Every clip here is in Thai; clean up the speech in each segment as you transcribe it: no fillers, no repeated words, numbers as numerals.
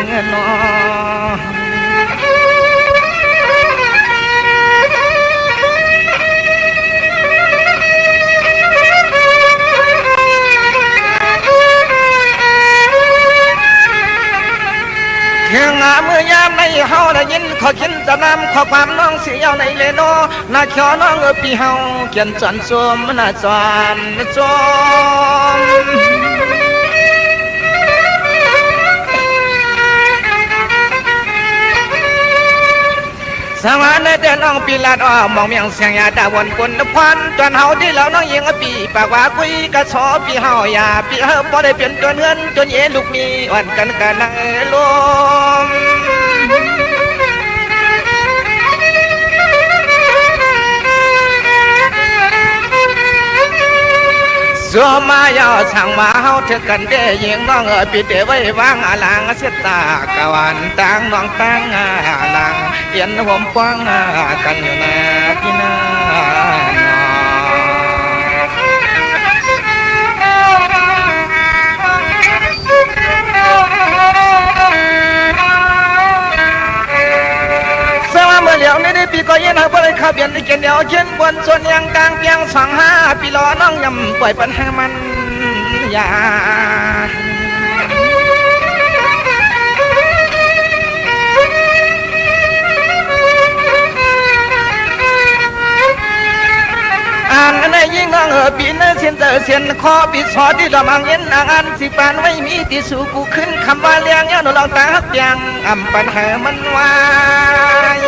เงินนอเฮียงอาเมื่อยามในเฮาได้ยินขอขินจะนำขอความน้องเสียวในเลโนนาเขียวน้องปีเฮาเขียนจวนสวมนาจวนจวมสวรรค์แต่น้องปีลาดอ้อมองเมียงเสียงยาดาวนกุนควันจนเฮาที่แล้วน้องยิงปีปากว่าคุยกะชอปีเฮาอย่าปีเฮาบ่ได้เปลี่ยนจนเงินจนเยลูกมีอ่อนกันกันลมสัวมายอสั่งมาเฮาเธอกันได้ยิงน้องปีเตไว้วางอลังเสียตากะวันต่างน้องต่างอลังเปลี่ยนผมฟังกันอยู่นะพี่นาเมื่อเหลียวในปีก็ยังหาบ่ได้ข้าเปลี่ยนที่เกี่ยวเช่นบนส่วนยังกลางเพียง25 ปีรอน้องยำปล่อยปัญหามันอย่าอ่านในยิ่งน้องปีนเสียนเสียนคอปีสอที่ดอมังเย็นนางอันสิปานไว้มีที่สู่กูขึ้นคำว่าเลี้ยงย้อนลองตาฮักเปียงอ่ำปัญหามันวาย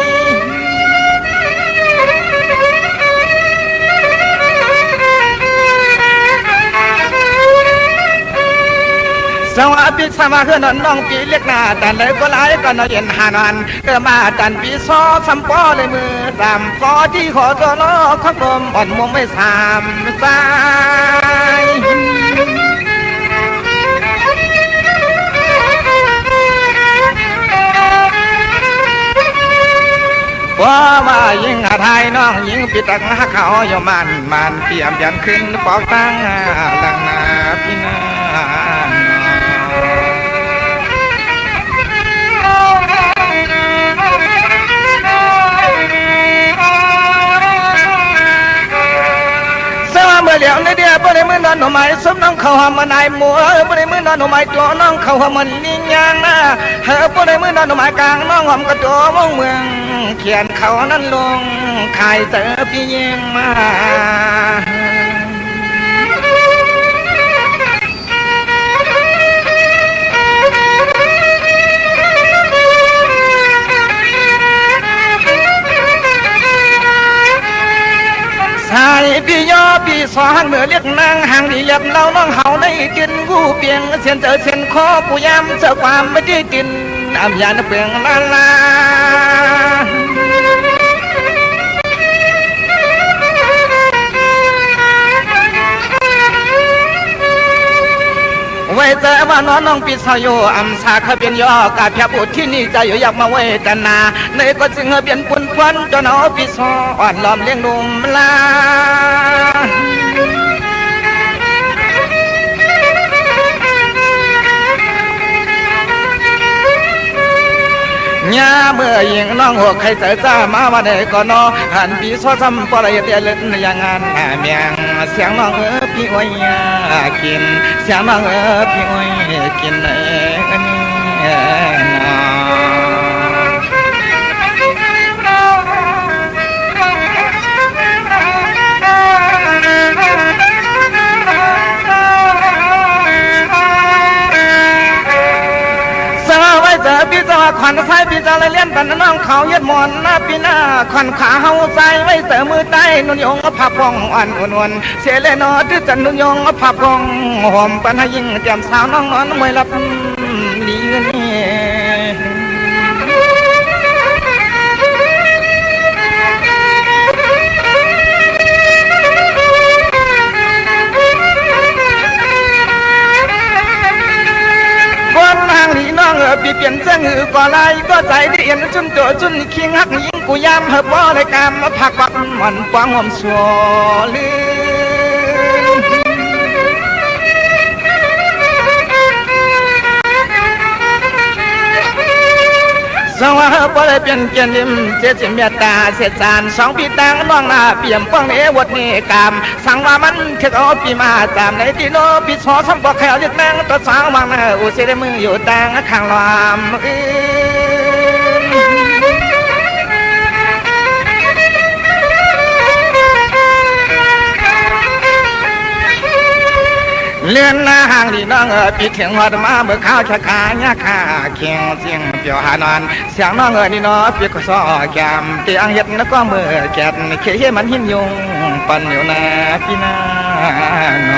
สวัสดีสมาคือน้องปีเล็กหน้าแต่เลยก็หลายก็นอนเย็นหานอนมาตันปีซอสัมปอเลยมือตามฟอที่ขอตัวล้อข้าวต้มอ่อนมงไม่สามสายว่ามายิงไทยน้องยิงปีตักหาเขาอยู่มันเตรียมยันขึ้นปอกตั้งดังนาพี่นาเมื่อเหลียวในเดียบ่ได้มือนอนหน่อไม้สมน้องเขาหามันนายมัวบ่ได้มือนอนหน่อไม้ตัวน้องเขาหามันนิ่งยางนะเฮอบ่ได้มือนอนหน่อไม้กลางน้องหอมกระตัวมองเมืองเขียนเขานั้นลงขายเจอพี่ยิงมาใช่พี่ย่อพี่สอนเมื่อเรียกนางห่างดีเรียบเราน้องเฮาในกินกูเปียงเสียนเสียนคอผู้ยามเสือความไม่ได้กินอำยานเปลืองลาไว้แต่ว่าน้องปีสาวโยอำสาขเป็นย่อกาเพียบุตรที่นี่ใจอยู่อยากมาไว้แต่นาในก็จึงเปลี่ยนปุ่นควันจนเอาปีสาวอ่อนล้อมเลี้ยงนุ่มลาเนี่ยเมื่อยิงน้องหัวใครเจอจ้ามาวันไหนก็นอหันปีซ้อซ้ำปล่อยเตี้ยเล่นอย่างงานเมียงเสียงน้องพี่อ้อยกินเสียงน้องพี่อ้อยกินพี่จะขวัญไฟพี่จะเลี้ยนปันน้องเขาเย็ดหมอนหน้าปีหน้าขวัญขาเฮาใจไว้เสือมือใต้นุ่นยงผับพองอ่อนวนเสียเลยนอที่จันนุ่นยงผับพองหอมปันให้ยิ่งเตรียมสาวน้องนอนมวยรับดีนี่ปีเปลี่ยนเสื้อหือก่อลายก็ใจได้เอ็นจุนตัวจุนคิงหักยิงกูยามเฮบ่เลยกามมาผักปักมันปางหอมสัวลืม สว่าบ่ได้เป็นเกียรติมเสียสิเมตตาเสียสารสองปีต่างน้องหน้าเปี่ยมป้องเอวดนี้กามสั่งว่ามันเถิดเอาปีมาตามในที่โนปีสอสัมบ่แขวยึดแมงตัวสาวมังอุเสดมืออยู่ต่างข้างลามเลื่อนหน้าห่างดีน้องปีเถียงหัวมาเมื่อข้าวชะคาญาคาเคียงเสียงเปียวหานอนเสียงน้องนี่น้อปีก็ซ้อแกมเตียงเห็ดแล้วก็มือแกนเขี้ยมันหินยุงปั่นอยู่นาพี่นาน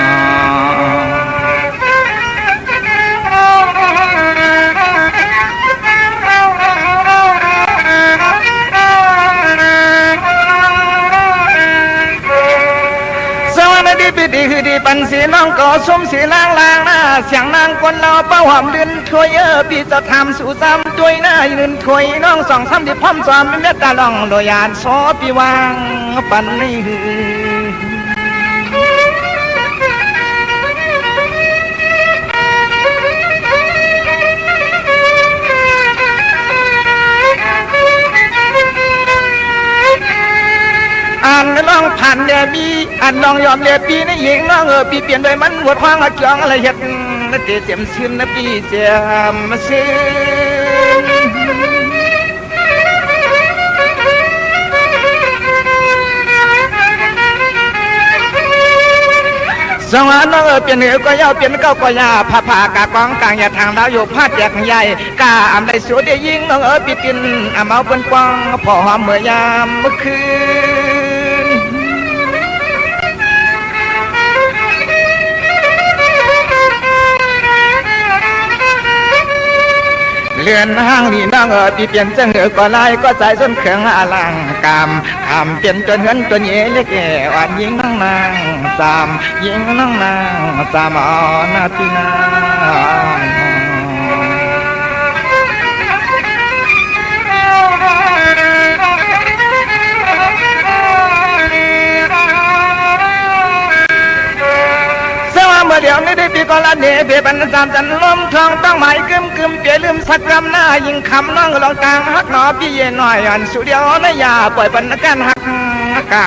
้ดีคือดีปันสีน้องก็สมสีล้างล้างหน้าเสียงนางคนเราเป้าหอมดินถวยพี่จะทำสู่ซ้ำด้วยหน้ายืนถวยน้องสองซ้ำที่พร้อมซ้อมไม่เม็ดตาลองโดยยานซอพี่วางปันนี่อ่านน้องผ่านเดบีอ่านน้องยอมเดบีนี่หญิงน้องปีเปลี่ยนโดยมันหัวท้องเจียงอะไรเห็ดนั่นเจียมซึนนะปีเจียมซึนสวรรค์น้องเปลี่ยนเหนือก็ยาวเปลี่ยนเก้าก็ยาผ้าผ้ากากองกลางอย่าทางดาวอยู่ผ้าแจกใหญ่กาอำได้สวยได้ยิ่งน้องปีกินอำเอาเป็นกวางพอหอมเมื่อยามเมื่อคืนเลื่อนห้างนี่น้องปีเปลี่ยนเสงก็ลายก็ใจส้นเขืองอลังกามทำเปลี่ยนจนเงินจนเย่เล็กอ่อนยิงนั่งนางสามยิงนั่งนางสามอ่อนนาทีนาเมื่อเดี๋ยวนี้ได้ปีกอละเนเบียบันตามจันลมทองต้องหมายกึมกึมเปียลืมสักคำหน้ายิงคำน้องลองกลางฮักหนอพี่เย็นหน่อยอันสุดเดียวนะอย่าปล่อยบรรณการฮักกา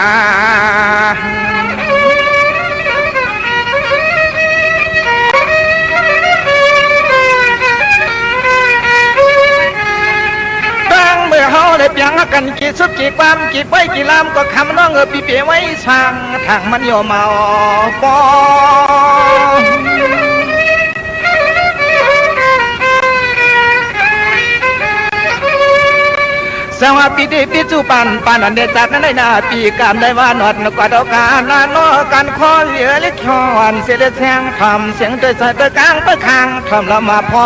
เมื่อเฮาได้เปียงกันกี่สุดกี่ความกี่ไว้กี่ลำก็คำน้องปีเปียไว้ช่างทางมันโยมาปอสวัสดีปีจูปันปันอันเดจัดนั้นได้นาปีการได้ว่าหนอดนกกอดการนานอการคอเหลือเล็กชอนเสียเสียงทำเสียงโดยสายตะกลางตะคางทำละมาพอ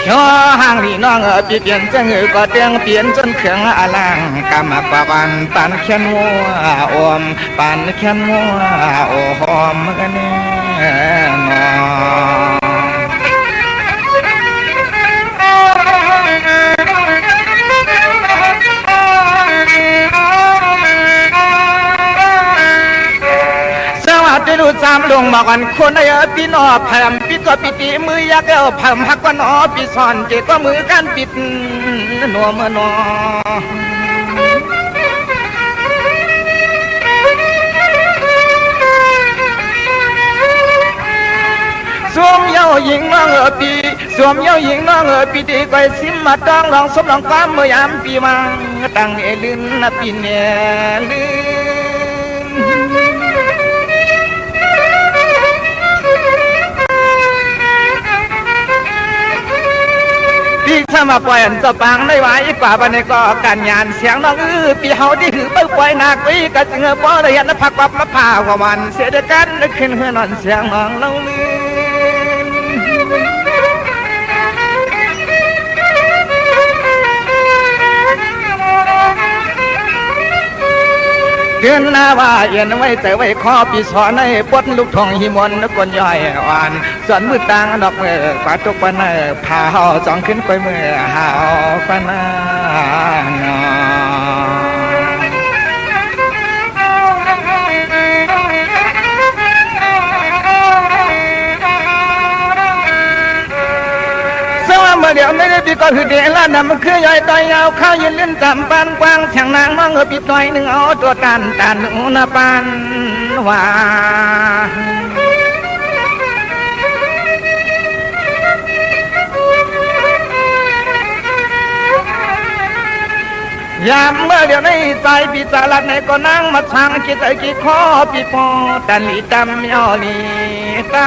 ย่อห่างพี่น้องปีเปลี่ยนจะเงยก็เตียงเปลี่ยนจนเครื่องอลังกามากว่าปันปันเขียนมัวอมปันเขียนมัวโอหอมกันแน่จะดูสามลงมากันคนไอ้พี่นอแผ่มปิดก็ปิดตีมือยักษ์เอาแผ่มหักก็นอปีซ่อนเจก็มือกันปิดนัวเมื่อนอสวมเย้าหญิงน้องปีสวมเย้าหญิงน้องปีตีก็สิมมาต้องลองสมลองความเมื่อยามปีมังตั้งเอลินนะปีเนลิพี่ถ้ามาปล่อยอันจะปังได้ไว้กว่าบันนี้ก็การงานเสียงน้องปีเฮาที่ถือไปปล่อยนักวิกระจึงบ่ได้เห็นพักปับมาผ่ากว่ามันเสียด้วยกันนึกขึ้นเฮือนอนเสียงน้องเล่าลืเดือนหน้าว่าเย็นไว้แต่ไว้ข้อปีสอนในปดลูกทองหิมนนกวนย่อยหวานสอนมือต่างดอกเมื่อกว่าตุกปนพาเฮาสองขึ้นกวยมือหาวปนา พี่ก็คือเดล่านำคือยอยต่อยยาวข้าวยืนเล่นตามปานกว้างแข่งนางมองปิดหน่อยหนึ่งเอาตัวตานอุณปานว่ายามเมื่อเดี๋ยวนี้ใจปีศาจในก็นั่งมาทางกิจกิจข้อปีพอตันลีตำยอลีตำ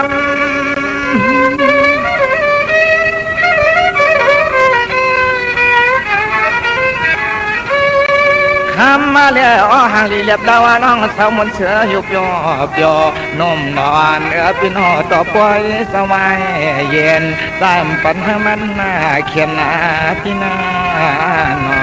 คำมาแล้วห่างลีเล็บดาวน้องสาวมนเสือยุบยอบยอนมนอนพี่น้อต่อปล่อยสบายเย็นตามปัญหามันน่าเขียนหน้าพี่น้านอ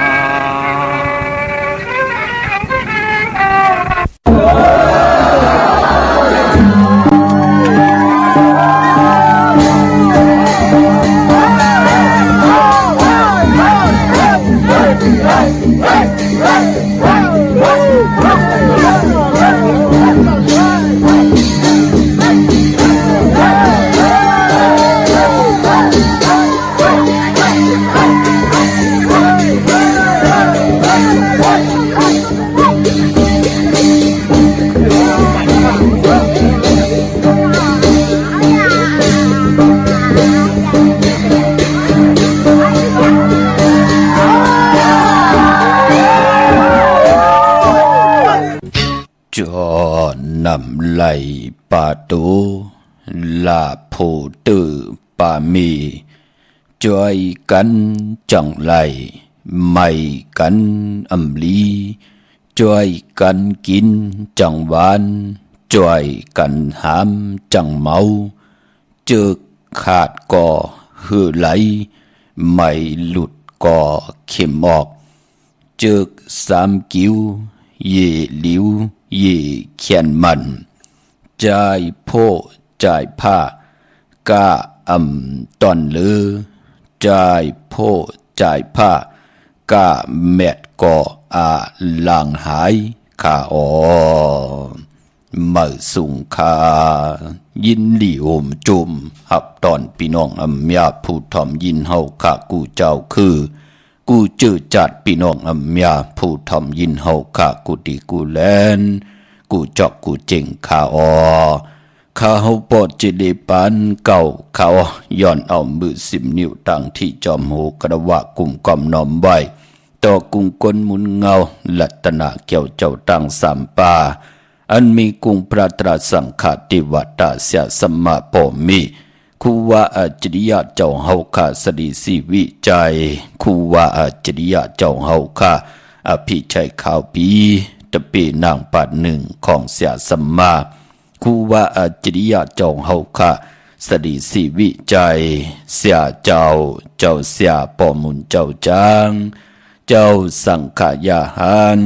จอนำไหลปาตูลาโพตือปามีจอยกันจังไหลไม่กันอำลีจอยกันกินจังหวานจอยกันหามจังเมาเจอขาดก่อหือไหลไม่หลุดก่อเข็มออกเจอสามกิ้วเย่หลิวเย่เขียนมันจ่ายโพจ่ายผ้ากาตอนเลือจ่ายโพจ่ายผ้ากาแมดก่ออาลางหายขาออมาสุงคายินหลีโอมจุมหับตอนพี่น้องอำยาผู้ทอมยินเฮาขากูเจ้าคือกูจื้อจัดพี่น้องอำยาผู้ทอมยินเฮาขากูดีกูแลนกูจอกกูเจ๋งขาออข้าเฮาปอดจิเลปันเก่าเขาย้อนเอามือ10 นิ้วตั้งที่จอมโหกระวะกุ่มกอมน้อมไว้ต่อกุงกลมุนเงาลัตนาเกี่ยวเจ้าตั้งสามป่าอันมีกุงพระตรัสสังฆติวัตตาเสียสมมาปอมีคูว่าอัจฉริยะเจ้าเฮาข้าสดีสีวิจัยคูว่าอัจฉริยะเจ้าเฮาข้าอภิชัยข่าวปีตะเปนางปัดหนึ่งของเสียสมมาคูว่าอัจฉริยะเจ้าเฮาข้าสดีสีวิจัยเสียเจ้าเสียปอมุนเจ้าจางเจ้าสังขยาหาร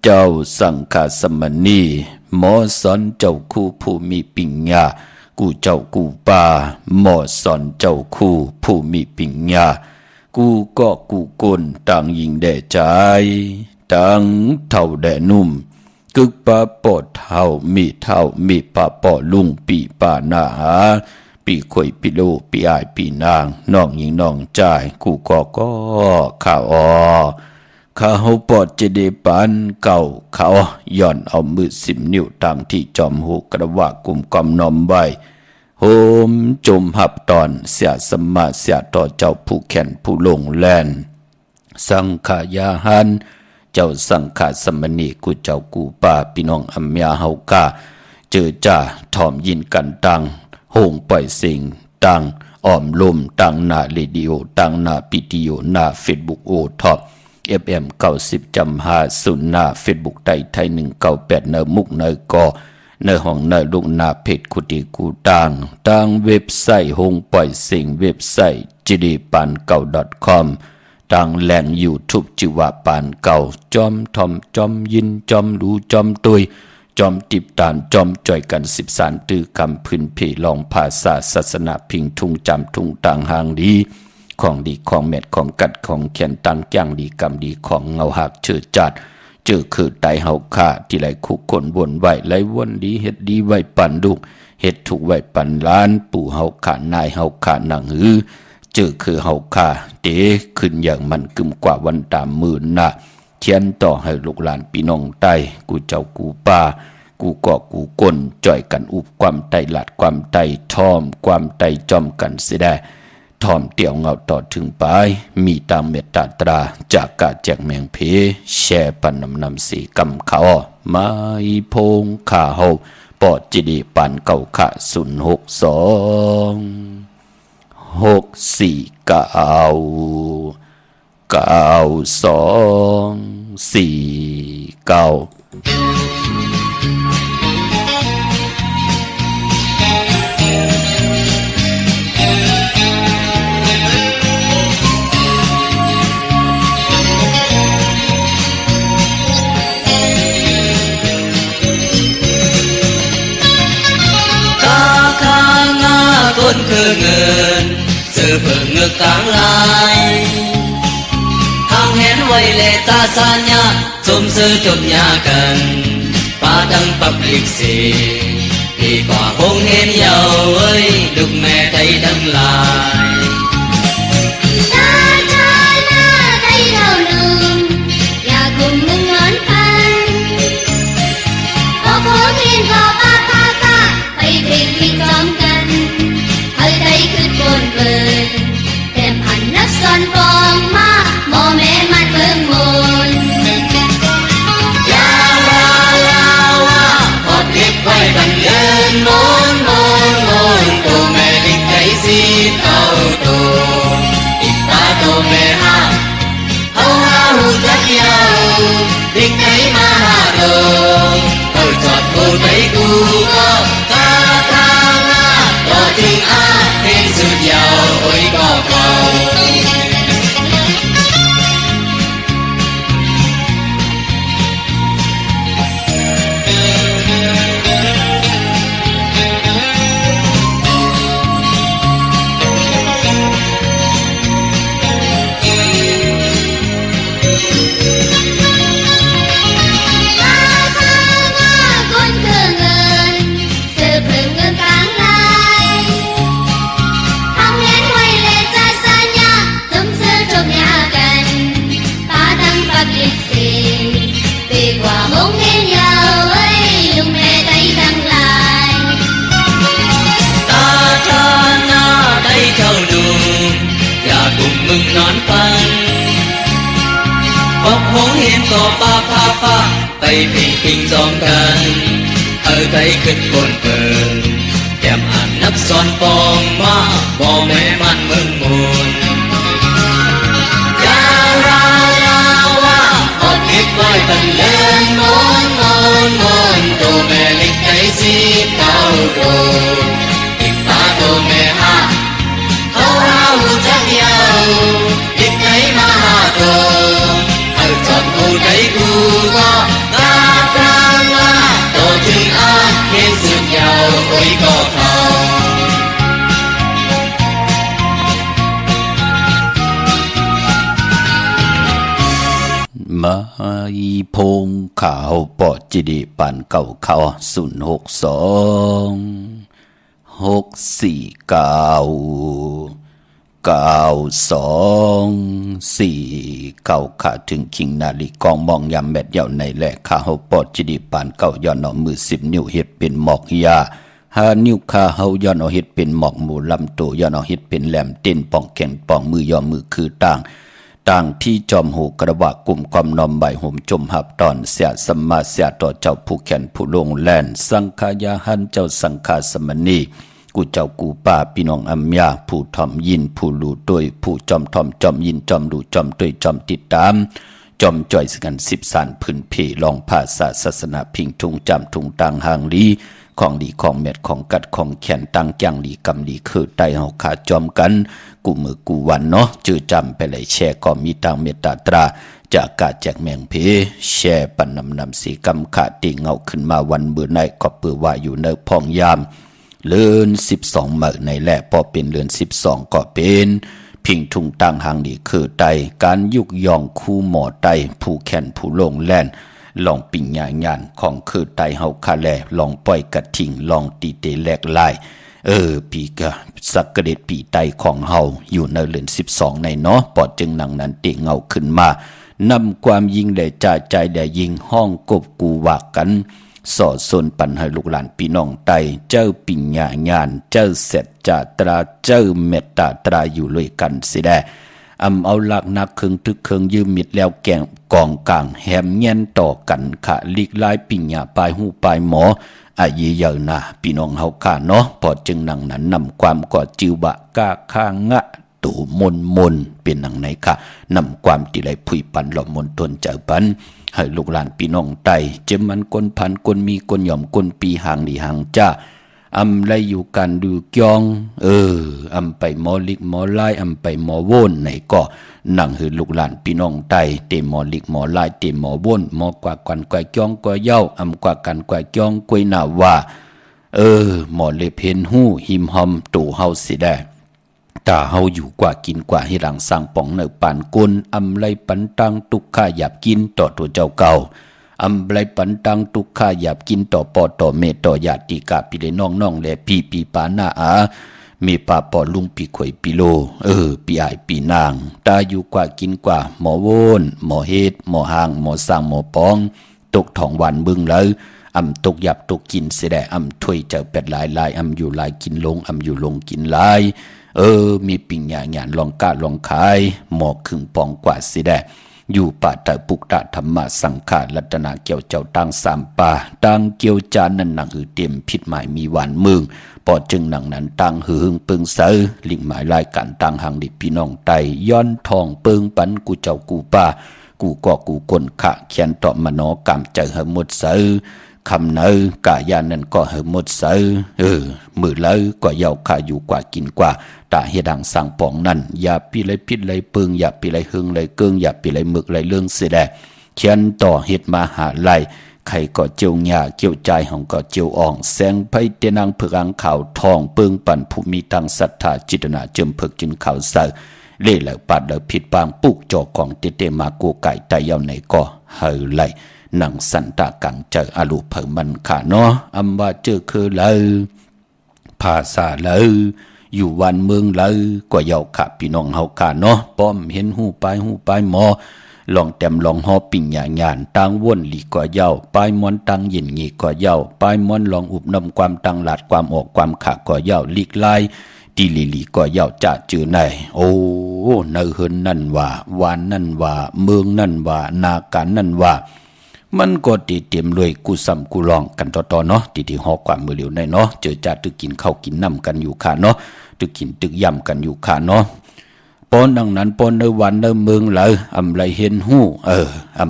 เจ้าสังฆสมณีหมอสอนเจ้าคู่ผู้มีปิญญากูเจ้ากูป่าหมอสอนเจ้าคู่ผู้มีปิญญากูก็กูกลต่างยิงแด่ใจต่างเท่าแด่นุ่มกึกปะปอดเท่ามีปะปอลุงปีป่าหน้าหาปีข่อยปีโลปีอายปีนางน้องยิงน้องจ่ายกูก็ข่าวข้าเฮาปอดจะได้ปานเก่าเขาย้อนเอามือ10 นิ้วตามที่จอมหูกระวะกุมกอมน้อมไว้โหมจมหับตอนเสียสมมาเสียต่อเจ้าผู้แข่นผู้ลงแลนสังขายาหันเจ้าสังฆสมณีกูเจ้ากูป่าพี่น้องอัมยาเฮากาเจอจ่าถอมยินกันตังโหงปล่อยสิ่งตังอ้อมลมตังหน้าเรดิโอตังหน้าปิติโอหน้าเฟซบุ๊กโอท็อปFM 90.5หน้าเฟซบุ๊กไทย198เนอมุกเนอกอเนอห้องเนอลุกหน้าเพจกุฏิกูต่างเว็บไซต์หงปล่อยสิ่งเว็บไซต์ jidpanqau.com ต่างแหล่ง YouTube จิวะปานเก่าจอมทอมจอมยินจอมรู้จอมตุยจอมติบตานจอมจ่อยกัน13ตื้อคำพื้นเพลองภาษาศาสนาพิงทุ่งจำทุ่งต่างหางดีของดีของเม็ดของกัดของเขียนตังย่างดีกรรมดีของเงาหักเชื่อจัดเจอคือไตเฮาค่าที่ไหลคุกคนวนไหวไหลวนดีเฮ็ดดีไหวปันดุกเฮ็ดถูกไหวปันล้านปู่เฮาขานายเฮาขาหนังหือ เจอคือเฮาค่าเดขึ้นอย่างมันกึมกว่าวันตามมื่นน่ะเทียนต่อให้ลูกหลานพี่น้องใต้กูเจ้ากูป้ากูเกาะกูก้นจ่อยกันอุบความไตหลัดความไตทอมความไตจอมกันเสียได้ทอมเตี่ยวเงาต่อถึงปลายมีตามเมตตาตราจากกาแจกแมงเพแช่ปันนำสีกำเขามาอีพงข่าเฮาปอดจิดีปันเก่าขะ0629249ต้นคือเงินซื้อเพิ่งเงือกต่างลายทางเห็นไว้เลยตาสัญญาสมซื้อจมยากันป้าดังปับลิกสีดีกว่าคงเห็นเยาเอ้ยลูกแม่ไทยดังลายตาชาหน้าไทยเท่าหนึ่งอยากกุมมึงนอนพันพอโคกินพอป้าไปเพลงพิงจอมกันไทยคือโกนเปิดแต่พันนักสอนปองมาหมอแม่มันเบิ่งมนยาลาว่าพอเก็บไว้บันเลินมนตัวแม่ดิกใจสีเต้าตัวอีกตาตัวแม่ห้าเขาหาหูจักยาวดิกใจมาหาโดเขาจอดกูใจกูก็ตาทางต่อถึงอาเพลงสุดยาวโอ้ยก็เก่ามึงนอนฟังบอกหงเห็นก็ป้าไปพิงจอมกันใจขึ้นบนเปิดแก้มอ่านนักสอนปองมาบอกแม่มันมึงมนยาลาว่าอดเก็บไว้ตันเลินมนตัวแม่เล็กใจสีเต้าโดอีกตาตัวแม่ห้าเขาหาหูจักยาวดิกใจมาหาโดเอาจอดกูใจกูก็ตาตามมาโตถึงอาเห็นสุดยาวโอ้ยก็เขามาอีพงข่าวปอดจิดีปันเก่าเขา0629494ขาถึงคิงนาฬิกองมองยามแมดเยาในแหละข่าวปอดจิดีปันเก่าย้อนเอามือ10 นิ้วเฮ็ดเป็นหมอกยา5 นิ้วขาเฮาย้อนเอาเฮ็ดเป็นหมอกหมูลำโตย้อนเอาเฮ็ดเป็นแหลมเต้นป่องแขนป่องมือย่อมือคือต่างที่จอมหูกระบะกลุ่มความนอมใบห่มจมหับตอนเสียสมมาเสียต่อเจ้าผู้แขนผู้ลงแลนสังขายาหันเจ้าสังฆาสมณีกูเจ้ากูป่าพี่น้องอัมยาผู้ทอมยินผู้รู้ด้วยผู้จอมทอมจอมยินจอมรู้จอมด้วยจอมติดตามจอมจ่อยสกัน10 สานพื้นเพลองภาษาศาสนาพิงทุงจำทุงต่างหางลีของดีของเม็ดของกัดของแขนตั้งจังดีกำดีคือไตเฮาขาจอมกันกูมือกูวันเนาะจื้อจำไปเลยแชร์ก็มีตังเมตตาตราจากกาแจกแมงเพแช่ปันนำสีกำขาติเงาขึ้นมาวันเบื่อในก็เปื่อว่าอยู่ในพองยามเลือน12เมื่อในแหละพอเป็นเลือน12ก็เป็นพิงทุงต่างหางดีคือไตการยุกยองคู่หมอไตผู้แขนผู้ลงแล่นลองปิ่งญาญานของคือไตเฮาคาแลลองปล่อยกระทิงลองตีเตแลกลาย ปีกะสักกระเด็ดปีไตของเฮาอยู่ในเดือน12ในเนาะปอดจึงหนังนั้นเต่งเงาขึ้นมานำความยิงได้จ่าใจได้ยิงห้องกบกูว่ากันสอดส่วนปันให้ลูกหลานพี่น้องไตเจ้าปิญญางานเจ้าเสร็จจาตราเจ้าเมตตาตราอยู่เลยกันสิได้เอาหลักนักเครื่องทึกเครื่องยืมมิดแล้วแกงกองกลางแหมเงี้ยนต่อกันขะลีกลายปิญญาปลายหูปลายหมออายีเยอะนะพี่น้องเฮาข้าเนาะพอจึงหนังนั้นนำความก่อจิวบะก้าข้างงะตูมนเป็นหนังไหนค่ะนำความที่ไรผุยปันหล่อมนตนเจอปันให้ลูกหลานพี่น้องไตเจมันกนพันกนมีกนหย่อมกนปีหางดีหางจ้าไรอยู่กันดูกยองไปหมอลิกหมอไล่ไปหมอโวนไหนก็นั่งให้ลูกหลานพี่น้องไตเตหมอลิกหมอไล่เตหมอโวนหมอกว่ากันกว่าจองกว่าเย้ากว่ากันกว่าจองกวยหน้าว่าหมอเลเพนหู้หิมหอมตู่เฮาสิได้ตาเฮาอยู่กว่ากินกว่าให้หลังสร้างป่องเนอปานกุนไรปันตังตุกข้าหยาบกินต่อตัวเจ้าเก่าไรปันตังตุกข้าหยาบกินต่อปอต่อเมต่อญาติกาปีเลน้องแลปีปาหน้ามีปาปอลุงปีข่อยปีโลปีอายปีนางตาอยู่กว่ากินกว่าหมอโวนหมอเฮ็ดหมอหางหมอสร้างหมอปองตกท้องวันบึงเลยตกหยับตกกินเสดถ้วยเจ้าเป็ดลายอยู่ลายกินลงอยู่ลงกินลายมีปิ่งหยาหยานลองกาลองขายหมอครึ่งปองกว่าสิได้อยู่ป่าตะปุกตะธรรมะสังขารรัตนาเกี่ยวเจ้าตั้งสามป่าตั้งเกี่ยวจานนั่นหนังเต็มพิษหมายมีหวานเมืองปอจึงหนังนั้นตั้งหึงเปิงเสือลิงหมายรายการตั้งหังดิพี่น้องไตย้อนทองเปิงปันกูเจ้ากูป่ากูก็กูกลขะเขียนต่อมโนกรรมเจอหมดเสือคำเนอกายานั่นก็หมดเสือมือเลยก็เยาขาอยู่กว่ากินกว่าตาเฮดังสั่งปองนั่นอย่าปีไรพิษไรเปิงอย่าปีไรหึงไรเกิงอย่าปีไรหมึกไรเรื่องเสียแดเขียนต่อเฮ็ดมาหาไลใครก็เจียวหญ้าเกี่ยวใจของก็เจียวอ่องแสงไพ่เตนังเผือกอังข่าวทองเปิงปั่นผู้มีทางศรัทธาจิตนาเจิมเผือกจินข่าวเสือเล่แล้วปัดแล้วผิดปางปุกจอของเตมากูไก่ไตเยาไหนก็เฮไลหนังสันตากังเจออาลูเผิงมันขาเนาะว่าเจอคือเลยภาษาเลยอยู่วันเมืองเลยกว่าเยาขาพี่น้องเฮาขาเนาะป้อมเห็นหูปายหมอลองแต้มลองหอปิ่งหยาหยานตังว่นหลีกว่าเยาปายมอนตังเย็นงีกว่าเยาปายมอนลองอุบนำความตังหลาดความออกความขากว่าเยาลีกลายตีลีกว่าเยาจะจือไหนโอ้เนอเฮินนั่นว่าวานนั่นว่าเมืองนั่นว่านาการนั่นว่ามันก็ตีเตรียมเลยกูซ้ำกูลองกันต่อเนาะตีหอความมือเหลียวในเนาะเจอจ่าตึกกินข้าวกินน้ำกันอยู่ค่ะเนาะตึกกินตึกย่ำกันอยู่ค่ะเนาะปอนดังนั้นปอนในวันในเมืองเลยไรเห็นหู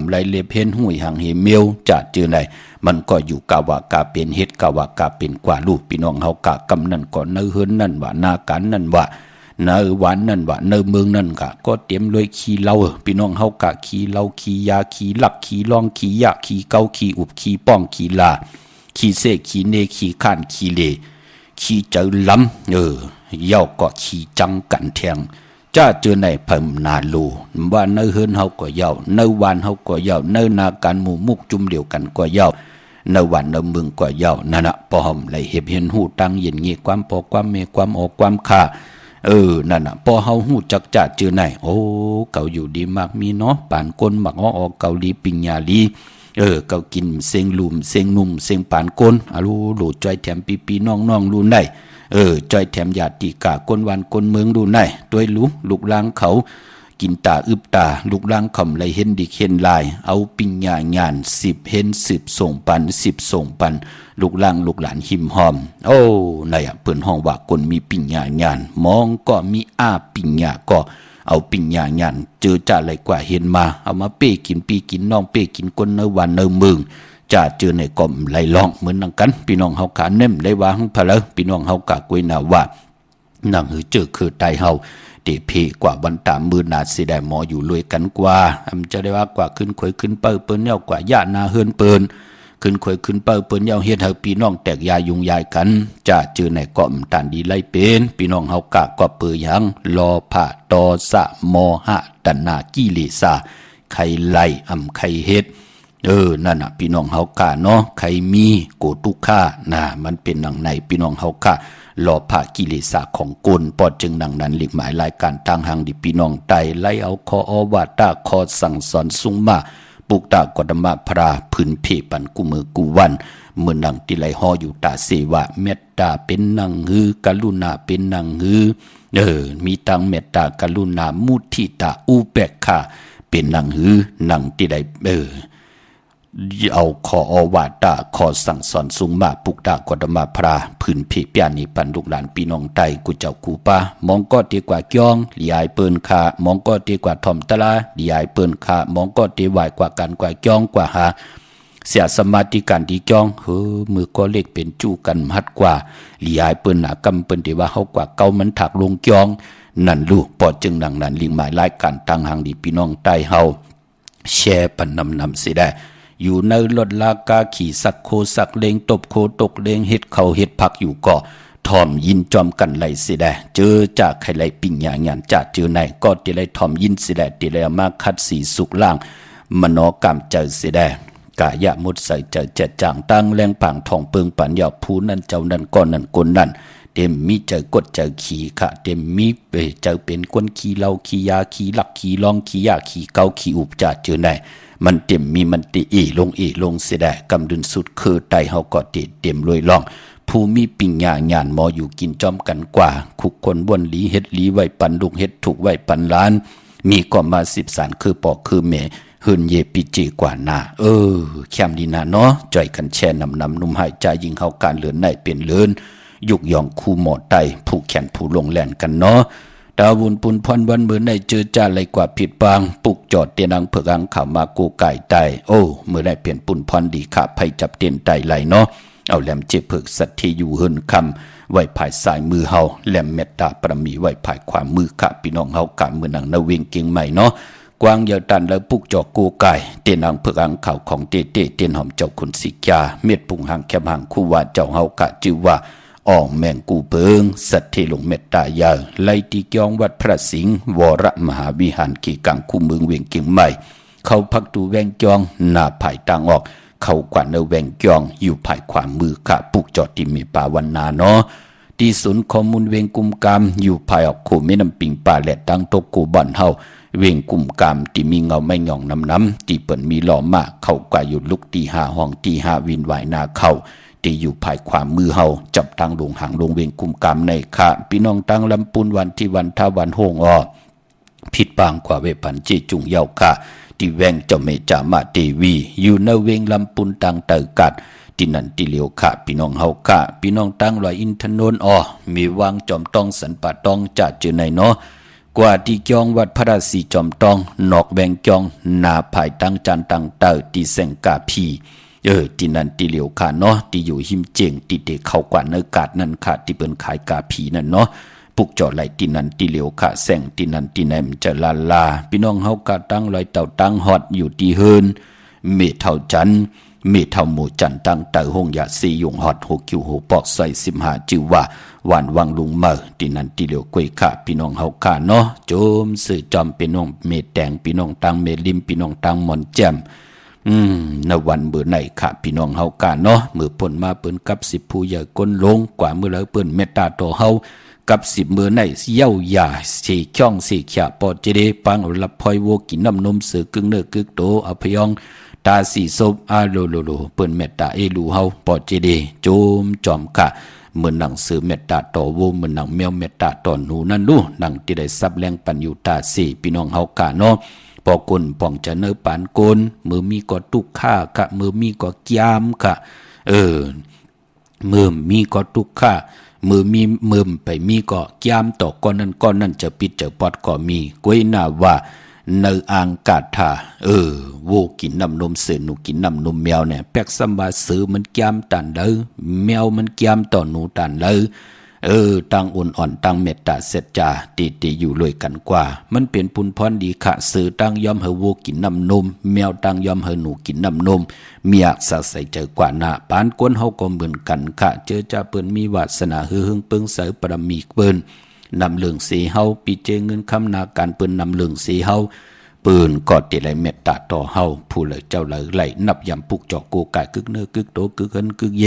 ไรเล็บเห็นหูห่างเหี่เมียวจ่าเจอไหนมันก็อยู่กาวากาเป็นเฮ็ดกาวากาเป็นกว่าลูกพี่น้องเฮากะกำนั่นก่อนเนื้อเฮินนั่นว่านาการนั่นว่าเนื้อหวานนั่นว่าเนื้อเมืองนั่นกะก็เตรียมเลยขี้เหล้าพี่น้องเฮากะขี้เหล้าขี้ยาขี้หลักขี้ลองขี้ยาขี้เกาขี้อุบขี้ป้องขี้ลาขี้เสกขี้เนขี้ข้านขี้เลขี้เจอล้ำเย่าก็ขี้จังกันแทงจ้าเจอในเพิ่มนาลูว่าเนื้อเฮินเฮาก็เย่าเนื้อหวานเฮาก็เย่าเนื้อนาการหมู่มุกจุ่มเดียวกันก็เย่าในวันในเมืองก็เย่านั่นน่ะพอหอมไหลเห็บเห็นหูตังเย็นเงี้ยความพอความเมความออกความขานั่นน่ะพอเฮาหูจักจ่าเจอไหนโอ้เก่าอยู่ดีมากมีเนาะป่านก้นหมักออกเกาหลีปิญญาลีเก่ากินเซงลุมเซงนุ่มเซงป่านก้นรู้หลูใจแถมปีน้องรู้ไหนใจแถมญาติกาก้นวันก้นเมืองรู้ไหนด้วยลูกลางเขากินตาอึบตาลูกลางคำไรเห็นดิเห็นลายเอาปิญญางาน10เห็น10ส่งปัน10ส่งปันลูกลางลูกหลานหิมหอมโอ้ไหนเปิ่นห้องว่าคนมีปิญญางานมองก็มีปิญญาก็เอาปิญญางานเจอจ่าอะไรกว่าเห็นมาเอามาเป้กินปีกินน้องเป้กินก้นเนื้อวันเนื้อเมืองจ่าเจอในกล่อมไหลลองเหมือนนังกันพี่น้องเฮาขาเน่มได้วางพะเลพี่น้องเฮากะกวยนาว่านั่งเจอคือไตเฮาเดเพกว่าวันตามมือนาสิได้หมออยู่รวยกันกว่าจะได้ว่ากว่าขึ้นขวยขึ้นเปิ้นเย้ากว่าญานาเฮือนเปิ้นขึ้นขวยขึ้นเปิ้นเย้าเฮ็ดให้พี่น้องแตกยายุงยายกันจะเจอในเกาะตานดีไล่เป็นพี่น้องเฮากะก็เปือยังรอผะตอสะมอหะตัณหากิเลสาใครไล่ใครเฮ็ดนั่นน่ะพี่น้องเฮากะเนาะใครมีโกตุค่ามันเป็นหนังในพี่น้องเฮากะ หล่อผ่ากิเลสของกลปอดจึงหนังนั้นหลีกหมายรายการต่างหางดิพี่น้องไตไล่เอาคออวาตาคอสั่งสอนสุงมาปุกตากดมะพราพื้นเพปันกุมือกุวันเมื่อนังติไลหออยู่ตาเสวะเมตตาเป็นนังฮือกรุณาเป็นนังฮือมีตังเมตตากรุณามุทิตาอุเบกขาเป็นนังฮือนังติไลเอาขออวาตาขอสั่งสอนสุงมาปุกตากดมาพราพื้นเพเปียนีปันลูกหลานพี่น้องไตกุเจ้ากูปามองก็ดีกว่าจ้องหลียายเปิ้นคามองก็ดีกว่าถ่อมตะลาหลียายเปิ้นคามองก็ดีไหวกว่ากันกว่าจ้องกว่าหาเสียสมาธิการดีจ้องมือก็เล็กเป็นจู้กันหัดกว่าหลียายเปิ้นหนากำเปิ้นที่ว่าเฮากว่าเก่ามันถักลงจ้องนั่นลูกปอดจึงดังนั้นลิงหมายรายการตั้งหางดีพี่น้องไตเฮาแชร์ปันนำสิได้อยู่ในรถลากาขี่สักโคสักเลงตบโคตกเลงเฮ็ดเขาเฮ็ดพักอยู่ก็ทอมยินจอมกันไหลสิได้เจอจากใครไหลปิ่งหยางานจากเจอไหนก็ติไหลทอมยินสิได้ติไหลมาคัดสีสุกล่างมโนกรรมเจอสิได้กายะมุดใส่เจอเจ็ดจางตั้งแรงผังทองเปิงปัญญาผู้นั้นเจ้านั้นก้อนนั้นคนนั้นเต็มมีเจอกดเจอขี่ค่ะเต็มมีเจอเป็นก้นขี่เหล้าขี่ยาขี่หลักขี่ลองขี่ยาขี่เกาขี่อุบจ่าเจอไหนมันเต็มมีมันติลงเสียได้กำดุนสุดคือไตเฮาก็เต็มรวยล่องผู้มีปิญญาญาณหมออยู่กินจอมกันกว่าคุกคนบนหลีเฮ็ดหลีไว้ปันลูกเฮ็ดถูกไว้ปันล้านมีก็มา10 สารคือปอกคือแม่เฮินเยปิจิกว่าหน้าแคมดีนะเนาะจ่อยกันแช่นำนุ่มหายใจยิงเฮาการเลือนในเป็นเลือนยุกยองคู่หมอไตผู้แขนผู้ลงแล่นกันเนาะดาวุนปุนพรวันเหมือนในเจอจ้าไรกว่าผิดบางปุกจอดเตียนังเผือกอังข่าวมากูไก่ไตเมื่อได้เปลี่ยนปุนพรดีขาไผจับเตียนไตไหลเนาะเอาแหลมเจ็บเผือกสัตที่อยู่เฮินคำไว้ภายสายมือเฮาแหลมเมตตาประมีไว้ภายขวามือขาพี่น้องเฮากะมือนังนาเวงเก่งใหม่เนาะกวางยาวตันแล้วปุกจอกูไก่เตียนังเผือกอังข่าวของเตียนหอมเจ้าคุณสิกาเม็ดปุงหางแคบหางคู่ว่าเจ้าเฮากะจือว่าอ่องแมงกูเปิงสัตว์ที่ลงเมตตายาไลตีกยองวัดพระสิงห์วรมหาวิหารกีกังคู่เมืองเวียงเก่งใหม่เขาพักตูแวงจองหน้าภายต่างออกเขากว่าเนแวงจองอยู่ภายขวามือขาปุกจอดที่มีป่าวันนาเนาะที่ศูนย์ข้อมูลเวียงกุมกามอยู่ภายออกโคแม่น้ำปิงป่าและตั้งโตกูบ่อนเฮาเวียงกุมกามที่มีเงาไม่หย่องน้ำที่เปิ่นมีหล่อมากเขากว่าอยู่ลุกตี5ห้องตี5วินไหวนาเขาที่อยู่ภายขวามือเฮาจับตั้งลงหางลงเวียงกุมกามในค่ะพี่น้องตั้งลำปูนวันที่วันท่าวันโฮงผิดบางกว่าเวปันจีจุงเยาค่ะที่แวงเจ้าเมจามาเตวีอยู่ในเวียงลำปูนตังเตอกัดที่นั่นที่เลียวค่ะพี่น้องเฮาค่ะพี่น้องตั้งลอยอินทนนท์มีวางจอมต้องสันป่าต้องจัดเจอในเนาะกว่าที่จองวัดพระราศีจอมต้องนอกแวงจองนาภายตั้งจันตังเตอที่เซงกาพีที่นั่นที่เหลียวค่ะเนาะที่อยู่หิมเจงที่เด็กเข้ากว่าเนื้อกาดนั่นค่ะที่เปิ้นขายกาผีนั่นเนาะปุกจอดไหลที่นั่นที่เหลียวค่ะแสงที่นั่นที่ไหนมันจะลาพี่น้องเฮากะตั้งลอยเต่าตั้งฮอดอยู่ที่เฮินเมเท่าจันเมเท่าหมู่จันตั้งเต่าหงยาสียงฮอด6คิวโหปอกใส่15จือว่าหวานวังลุงเมอที่นั่นที่เหลียวกวยค่ะพี่น้องเฮาค่ะเนาะโจมสื่อจอมพี่น้องเมแตงพี่น้องตั้งเมลิมพี่น้องตั้งหมอนแจ่มในวันเบื่อไหนค่ะพี่น้องเฮากะเนาะมือปนมาเปิ้นกับ10ผู้ใหญ่ก้นลงกว่ามือแล้วเปิ้นเมตตาต่อเฮากับ10มือไหนเย้ายาสีช่องสีขะปอดเจเดปังรับพอยโวกินน้ำนมเสือกึ่งเนื้อกึกโตอพยองตาสีศพโลเปิ้นเมตตาลูเฮาปอดเจเดโจมจอมค่ะเหมือนหนังสือเมตตาต่อโวเหมือนหนังแมวเมตตาต่อหนูนั่นดูหนังที่ได้ซับแรงปัญญูตาสีพี่น้องเฮากะเนาะปอกุนป่องจะเนื้อปานโกนมือมีก็ตุกข้าค่ะมือมีก็ยามค่ะมือมีก็ตุกข้ามือมีมือไปมีก็ยามต่อก้อนนั้นจะปิดจะปอดก็มีกวยหน้าว่าเนื้ออ่างกาถาโวกินน้ำนมเสือหนูกินน้ำนมแมวเนี่ยแปกสมบาสือมันยามตันเลยแมวมันยามต่อหนูตันเลยตั้งอ่อนตั้งเมตตาเสร็จจาตีอยู่เลยกันกว่ามันเป็นปุนพรดีค่ะสื่อตั้งยอมเฮอโวกินน้ำนมแมวตั้งยอมเฮอหนูกินน้ำนมเมียสะใส่เจอกว่าหน้าปานก้นเฮาก็เหมือนกันค่ะเจอจ่าเปิ้นมีวาสนาฮือหึงเปิ้งเสปรมีเปิ้นนำเรื่องสีเฮาปีเจเงินคำนาการเปิ้นนำเรื่องสีเฮาปืนกอดติไหลเมตตาต่อเฮาผู้เลยเจ้าเลยไหลนับยำปุกจอกโกกายกึกเนื้อกึกโตกึกเฮินกึกเย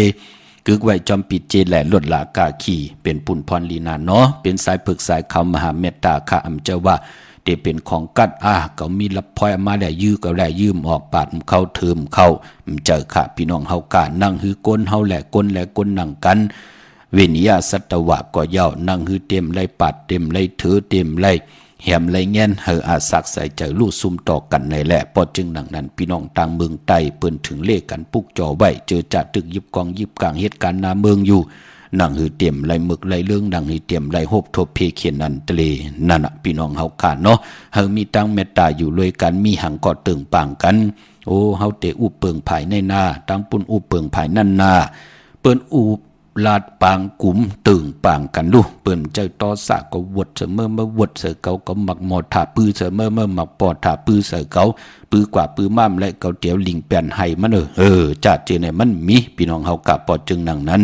กึกไว้จอมปิดเจแหล่ลดลากาขี่เป็นปุ่นพรลีนาเนาะเป็นสายผึกสายคำมหาเมตตาข้าอำเจ้าว่าเดเป็นของกัดก็มีรับพลอยมาแหล่ยื้อก็แหล่ยืมออกปาดเข้าเทิมเข้าเจอข้าพี่น้องเฮากานั่งหือก้นเฮาแหล่ก้นแหล่ก้นนั่งกันเวนิยาสัตวะก็เย้านั่งหือเต็มไล่ปาดเต็มไล่ถือเต็มไล่แหมไล่แง่นเฮออาสักใส่ใจลู่ซุ่มต่อกันในแหละพอจึงหนังนั้นพี่น้องต่างเมืองไต้เปิ้นถึงเลขกันปุกจ่อไว้เจอจะตึกยิบกองยิบกลางเหตุการณ์นาเมืองอยู่นั่งหือเต็มไล่หมึกไล่เรื่องนั่งหือเต็มไล่โฮบทบเพเขียนนันทะเลนั่นน่ะพี่น้องเฮาขาดเนาะเฮามีตั้งเมตตาอยู่เลยกันมีหังก็ตึงปางกันโอ้เฮาเตอุเปิงภายในนาตั้งปุ่นอุเปิงภายนั่นนาเปิ้นอุลาดปางกุมตึงปางกันลูเปิ้นเจ้าตอสะก็วดเสมอมา วดเสือเกาก็หมักหมอถาปื้อเสือเมื่อหมักปอดถาปื้อเสือเกาปื้อกว่าปื้อม่ามและเกาเตียวลิงแป่นไห้มันจัดเจอในมันมีพี่น้องเฮากะปอจึงหนังนั้น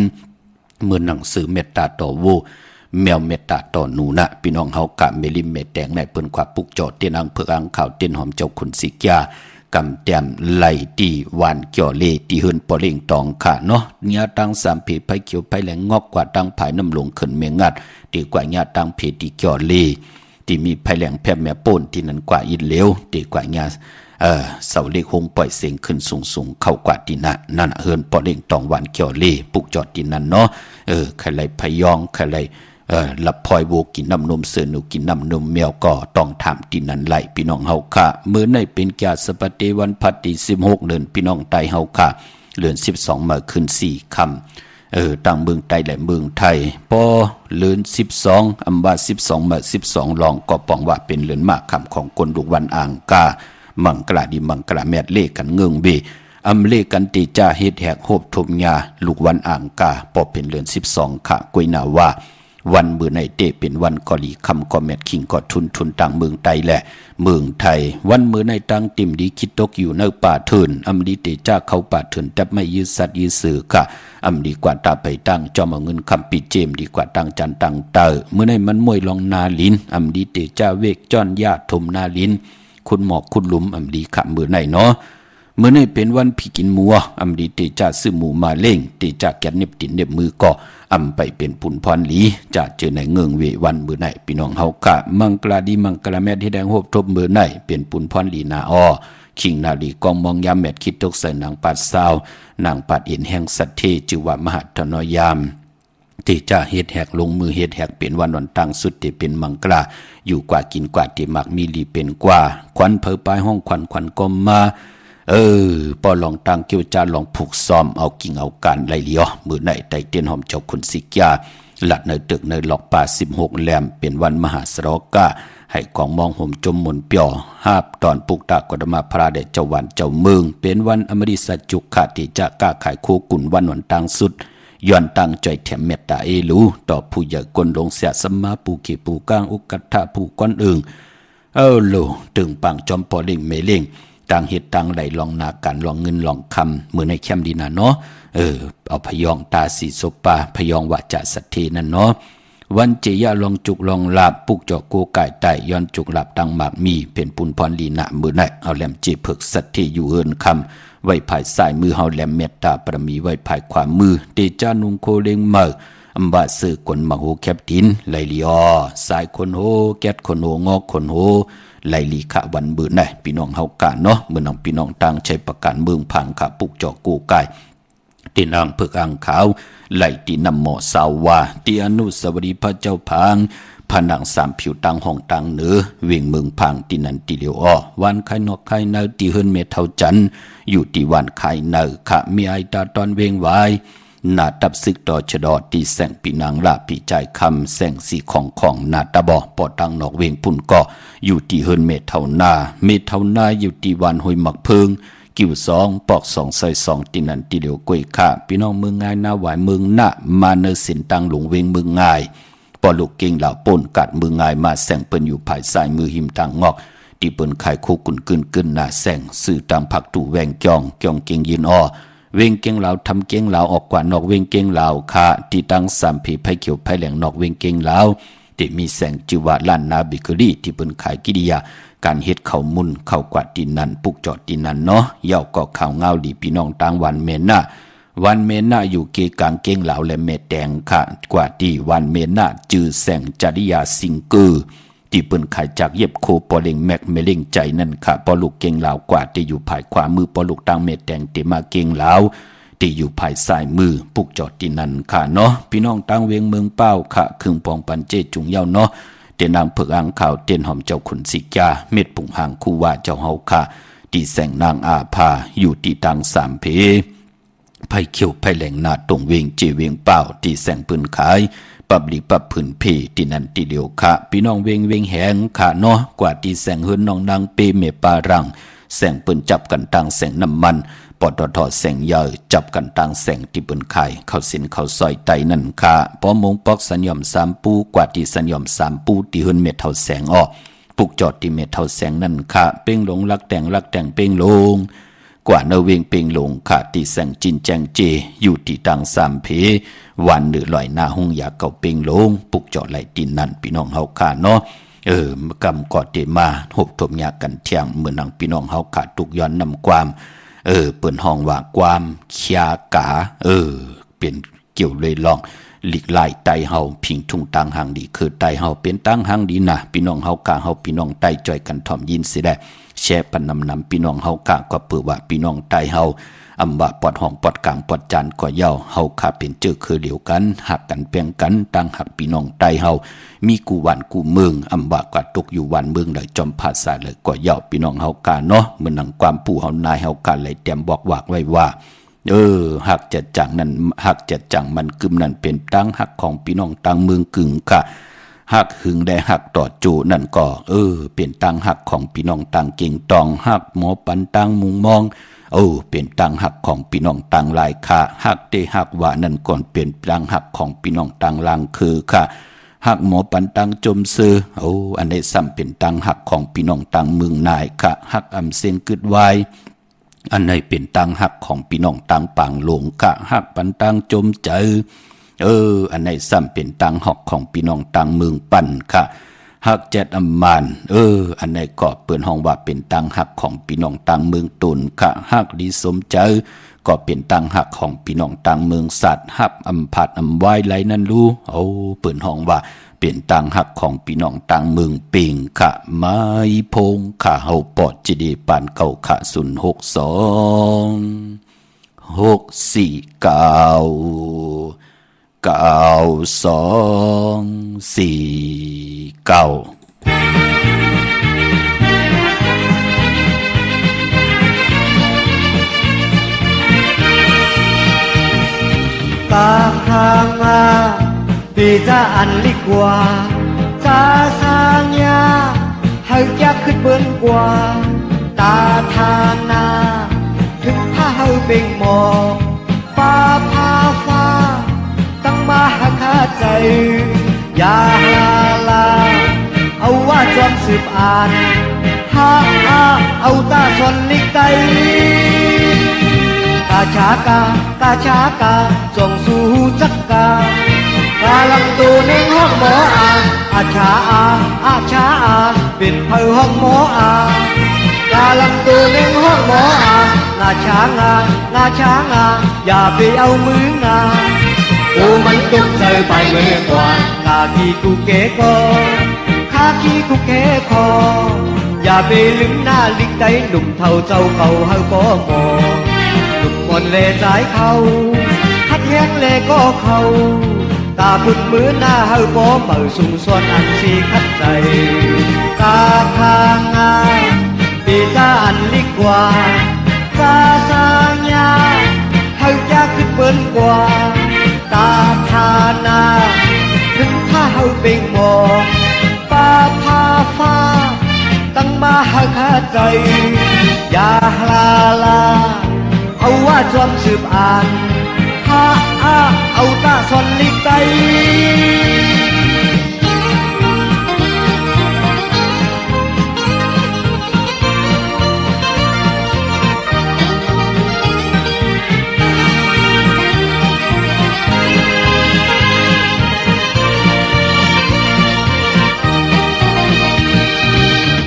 เมื่อหนังสือเมตตาต่อโวแมวเมตตาต่อหนูนะพี่น้องเฮากะเมลิมเมตแดงในเปิ้นกว่าปุกจอดเตียนอังเผือกอังข่าวเตียนหอมเจ้าขุนสิกยากำแต้มไหลตีวานเกี่ยวเลตีเฮินปอเล่งตองค่ะเนาะเนื้อตังสามเพไผเขียวไผแหลงงอกกว่าตังไผน้ำหลงขึ้นเมียงัดดีกว่าเนื้อตังเพตีเกี่ยวเลที่มีไผแหลงแพบแม่ป่นที่นั้นกว่าอินเลวดีกว่าเนื้อเสาเล็กหงปล่อยเสียงขึ้นสูงเข้ากว่าที่นั่นเฮินปอเล่งตองวานเกี่ยวเลปุกจอดที่นั้นเนาะใครไรพยองใครไรลับพลอยโบกินน้ำนมเสือหนูกินน้ำนมแมวก็ต้องทำที่นั้นไหลพี่น้องเฮาค่ะเมื่อในเป็นแก่สปฏิวันพัดที่16เดือนพี่น้องไตเฮาค่ะเดือน12มาขึ้น4ค่ำต่างเมืองไทยและเมืองไทยพอเดือน12อำว่า12มา12ลองก็ปองว่าเป็นเดือนมากค่ำของคนลูกวันอ่างกามังกลาดีมังกลาแมดเลกันเงืองเบอำเลกันติจ่าเฮ็ดแหกโฮบทมยาลูกวันอ่างกาพอเป็นเดือน12ค่ะกวยนาว่าวันมือในเตเป็นวันกอลีคำกอแมดคิงกอทุนต่างเมืองไทยและเมืองไทยวันมือในตังติมดีคิดตกอยู่ในป่าเถินอำดีเตจ้าเข้าป่าเถินแต่ไม่ยืดสัตว์ยืดสื่อค่ะอำดีกว่าตาไปตั้งจอมเอาเงินคำปีเจมดีกว่าตั้งจันตั้งเตอเมื่อในมันมวยลองนาลินอำดีเตจ้าเวกจ้อนญาทมนาลินคุณหมอกคุณหลุมอำดีขะมือในเนาะเมื่อในเป็นวันพี่กินมัวอำดีเตจ่าซื้อหมูมาเล่งเตจ่าแกนเน็บตินเน็บมือก็อำไปเป็นปุ่นพรหลีจะเจอในเงืองเววันมือไหนพี่น้องเฮากะมังกลาดีมังกลาแมดที่แดงโฮบทบมือไหนเป็นปุ่นพรหลีนาอคิงนาลีกองมองยามแมดคิดตกใส่นางปัดสาวนางปัดอินแห่งสัตเทจิวะมหาธนยามที่จะเฮ็ดแหกลงมือเฮ็ดแหกเป็นวันตั้งสุดที่เป็นมังกลาอยู่กว่ากินกว่าที่มักมีลีเป็นกว่าควันเพอปลายห้องควันก็มาปอลองตังเกี่ยวจาลองผูกซ้อมเอากิ่งเอาการไหลเลียวมือในไตเตียนหอมเจ้าคุณสิกยาหลัดในตึกในหลอกป่า16แหลมเป็นวันมหาสรกะให้ของมองห่มจมมนเปียวหาบตอนปุกตากฎมาพระเดชเจ้าวันเจ้าเมืองเป็นวันอมริสัจจุกขาติจะกล้าขายโคกุนวันตังสุดย้อนตังใจแถมเมตตาลูต่อผู้ใหญ่กลลงเสียสมมาปูขีปูก้างอุกัตถะผู้ก้อนอึงโลตึงปังจอมปอเล่งเมเล่งต่างเหตุต่างไหลลองนาการลองเงินลองคำเหมือนในแคมดีนาเนาะเอาพยองตาสีโซปาพยองวาจาสัตเทนั่นเนาะวันเจียลองจุกลองลาบปุกจอกโกไก่ไตย้อนจุกลาบตังหมากมีเป็นปุนพรลีนะมือไหนเอาแหลมจีเผือกสัตเทอยู่เฮินคำไว้ภายสายมือเฮาแหลมเมตตาประมีไว้ภายขวามือเตจานุงโคเลงเมออัมบาซื้อกลมาโฮแคปตินไหลลีอสายคนโฮแก๊ดคนโฮงอกคนโฮไหลลีขะวันบืนได้พี่น้องเฮากะเนาะเมื่อน้องพี่น้องต่างใช้ประกันเมืองพังขาปุกจอกกูไก่ตีนางเผือกอ่างขาวไหลตีนำหมอสาววาตีอนุสาวรีย์พระเจ้าพังผนังสามผิวตังห้องตังเหนือเวียงเมืองพังตีนันตีเลียววันไข่นกไข่เนอตีเฮินเมเท่าจันอยู่ตีวันไข่เนอขะมีไอตาตอนเวงไว้นาตับซึกต่อชะดอตีแสงปีนางลาปีใจคำแสงสีของนาตาบอปอตังนอกเวงปุ่นก็อยู่ที่เฮินเมเท่านาอยู่ที่วันหอยหมักเพิงกิ่ว2ปอก2ใส่2ตีนันตีเดียวกวยค่ะพี่น้องเมืองง่ายนาหวายเมืองนามาเนสินตังหลงเวงเมืองง่ายปอลูกเก่งเหล่าป่นกัดเมืองง่ายมาแสงเปิ้นอยู่ภายซ้ายมือหิมตังงอกที่เปิ้นไข่โคกุนกึนหน้าแสงสื่อตามผักตู่แวงจองเก่งยินเวงเก่งเหลาทำเก่งเหลาออกกว่านอกเวงเก่งเหลาค่ะที่ตั้งสามผีไผ่เขียวไผ่แหลงนอกเวงเก่งเหลาที่มีแสงจิวะล้านนาบิกรีที่เป็นขายกิริยาการเฮ็ดเข้ามุนเข้ากวาดดินนั้นปุกจอดดินนั้นเนาะเย่าก็ข่าวเงาดีพี่น้องต่างวันเมน่ะ วันเมน่าอยู่เกกางเก้งเหลาและเมแดงค่ะกว่าที่วันเมน่าจือแสงจริยาสิงเกอร์ที่เปิ้นขายจากเย็บโคปอเล็งแม็กเมเล็งใจนั่นค่ะปอลูกเก่งเหลากว่าที่อยู่ภายขวามือปอลูกตังเมแดงที่มาเก่งเหลาที่อยู่ภายซ้ายมือปุกจอดที่นั่นค่ะเนาะพี่น้องตั้งเวียงเมืองเป้าค่ะครึ่งปองปันเจจุงเย้าเนาะเตียนนางเผือกอ่างข่าวเตียนหอมเจ้าขุนสิกาเม็ดปุ่งหางคู่ว่าเจ้าเฮาค่ะที่แสงนางอาภาอยู่ที่ตังสามเพไผ่เขียวไผ่แหลงนาตรงเวียงเจเวียงเป้าที่แสงปืนขายปับลีปับผืนเพที่นั่นที่เดียวค่ะพี่น้องเวียงเวียงแหงค่ะเนาะกว่าที่แสงเฮือนน้องนางเปเมปารังแสงปืนจับกันตังแสงน้ำมันปตทแสงใหญ่จับกันตังแสงที่ปืนขายเข้าสินเข้าซอยไตนั่นค่ะพอมงปอกสัญญอมสามปูกว่าที่สัญญอมสามปูที่เฮือนเม็ดเท่าแสงออกปุกจอดที่เม็ดเท่าแสงนั่นค่ะเป้งหลงลักแต่งเป้งหลงกว่าเนเวงเป่งหลงค่ะที่แสงจินแจงเจอยู่ที่ตังสามเพวันหรือลอยหน้าห้องยาเก่าเป่งหลงปุกจอดไหลดินนั่นพี่น้องเฮาค่ะเนาะกำกอดเดมาหบถมยากันเที่ยงเหมือนนังพี่น้องเฮาขาดทุกย้อนนำความเปิ่นห้องว่าความเคียกาเป็นเกี่ยวเลยลองหลีกไล่ไตเฮาพิงทุ่งตังหังดีคือไตเฮาเป็นตังหังดีนะพี่น้องเฮากะเฮาพี่น้องไตจอยกันถ่อมยินสิได้แชร์ปันนำพี่น้องเฮากะก็เปือว่าพี่น้องไตเฮาอำว่าปอดห้องปอดกลางปอดจานก็เย้าเฮาขาเป็นเจอคือเดียวกันหักกันเปียงกันตั้งหักพี่น้องไตเฮามีกูวันกูเมืองอำว่ากว่าตกอยู่วันเมืองเลยจอมภาษาเลยก็เย้าพี่น้องเฮากะเนาะเหมือนหนังความปู่เฮานายเฮากะเลยเตรียมบอกวากไว้ว่าหักจะจังนั้นหักจะจังมันกึมนั่นเป็นตั้งหักของพี่น้องตั้งเมืองกึ่งค่ะหักหึงได้หักต่อจูนั่นก็เป็นตั้งหักของพี่น้องตั้งเก่งตองหักหมอปันตั้งมุงมองเป็นตั้งหักของพี่น้องตั้งลายค่ะหักได้หักว่านั่นก่อนเป็นตั้งหักของพี่น้องตั้งลางคือค่ะหักหมอปันตั้งจมซื้ออันนี้ซ้ำเป็นตั้งหักของพี่น้องตั้งเมืองนายค่ะหักอำเซนกึดไว้อันไหนเป็นตังหักของพี่น้องตังปางหลงกะหักปันตังจมเจออันไหนซ้ำเป็นตังหอกของพี่น้องตังเมืองปั่นค่ะหักเจ็ดอัมมานอันไหนก็เปิดห้องว่าเป็นตังหักของพี่น้องตังเมืองตุนค่ะหักดีสมเจอก็เป็นตังหักของพี่น้องตังเมืองสัตว์หักอัมผัดอัมไว้ไรนั่นรู้เปิดห้องว่าเป็นตังหักของพี่น้องตังเมืองปิงค่ะไม้พงค่ะเฮาปอดจีดีปานเก่าค่ะPijaan likwa Sa sanya Hanya khứt bơn qua Ta tha na Thức tha hư bình mò Pa pa pha Tăng ma ha kha chạy Ya la la Âu wa chom sụp an Ha ha Âu ta son lik tay Ka cha ka Chong su chắc ka Ka lam tu neng hok mo a cha a Bin phơi hok mo Ka lam tu neng hok mo Nga cha nga Ya bị âu mứ nga Ô man tuk trời bài mê qua Nga ki ku kế ko Kha ki ku kế ko Ya bị lưng na lik tay Nụm thầu châu cầu hơi có mò Nụm mòn lê trái khâu Khát hén lê có khâu Ta phút mưa na hơi có mở sung xuân ăn si khát đầy Ta khang nga Vì ta ăn lý qua Ta xa nha Hơi cha khít bên qua Ta tha na Thức tha hơi bình mò Pa pa pha Tăng ma hơi khát đầy Ya la la Âu wa chom sụp an Ha ha Âu ta son lik tay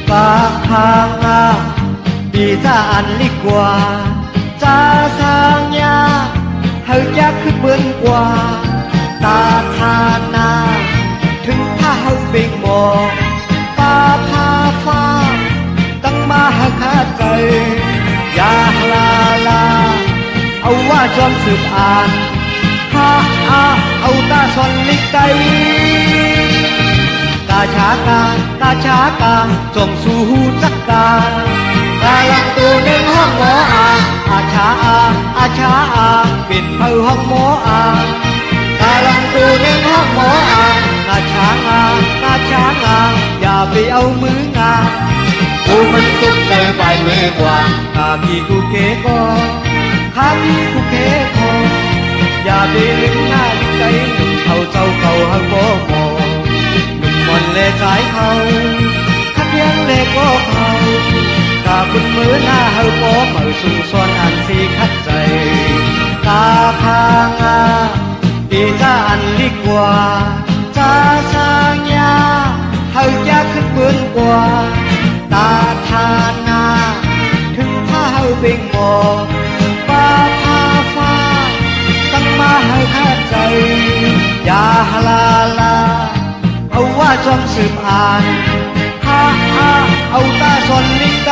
Ba khang nga Bi ta an lik qua Ta sang nha จะขึ้นเหมือนกว่าตาทานาถึงถ้าเฮาเบ่งหมอป่าพาฟ้าตั้งมาหาขาดใจอย่าลาลาเอาว่าจอมสืบอ่านฮาอาเอาตาซอนลิกไกกาชากากาชากาจงสู่จักกากาลังตัวหนึ่งห้องหมออาชาอาชาเป็นเผาห้องหมอกาลังตัวหนึ่งห้องหมองาช้างงาช้างอย่าไปเอามืองากูมันตุกเลยไปเมื่อกว่าข้ามีกูเก๋ก็ข้ามีกูเก๋พออย่าไปลึกหน้าลึกใจหนุ่มเขาเจ้าเขาหักบ่พอหนุ่มมอนเล่สายเขาขัดยังเล่ก็เขากาบุญมือหน้าเฮาบ่เมาสูงซ้อนอันสีขัดใจกาพางาดีจ้าอันลิกว่าจ้าสางยาเฮาอยากขึ้นเหมือนกว่าตาทานาถึงถ้าเฮาเบ่งหมอป่าพาฟ้าตั้งมาให้ขาดใจอย่าลาลาเอาว่าจอมสืบอ่านฮาเอาตาซอนลิกไก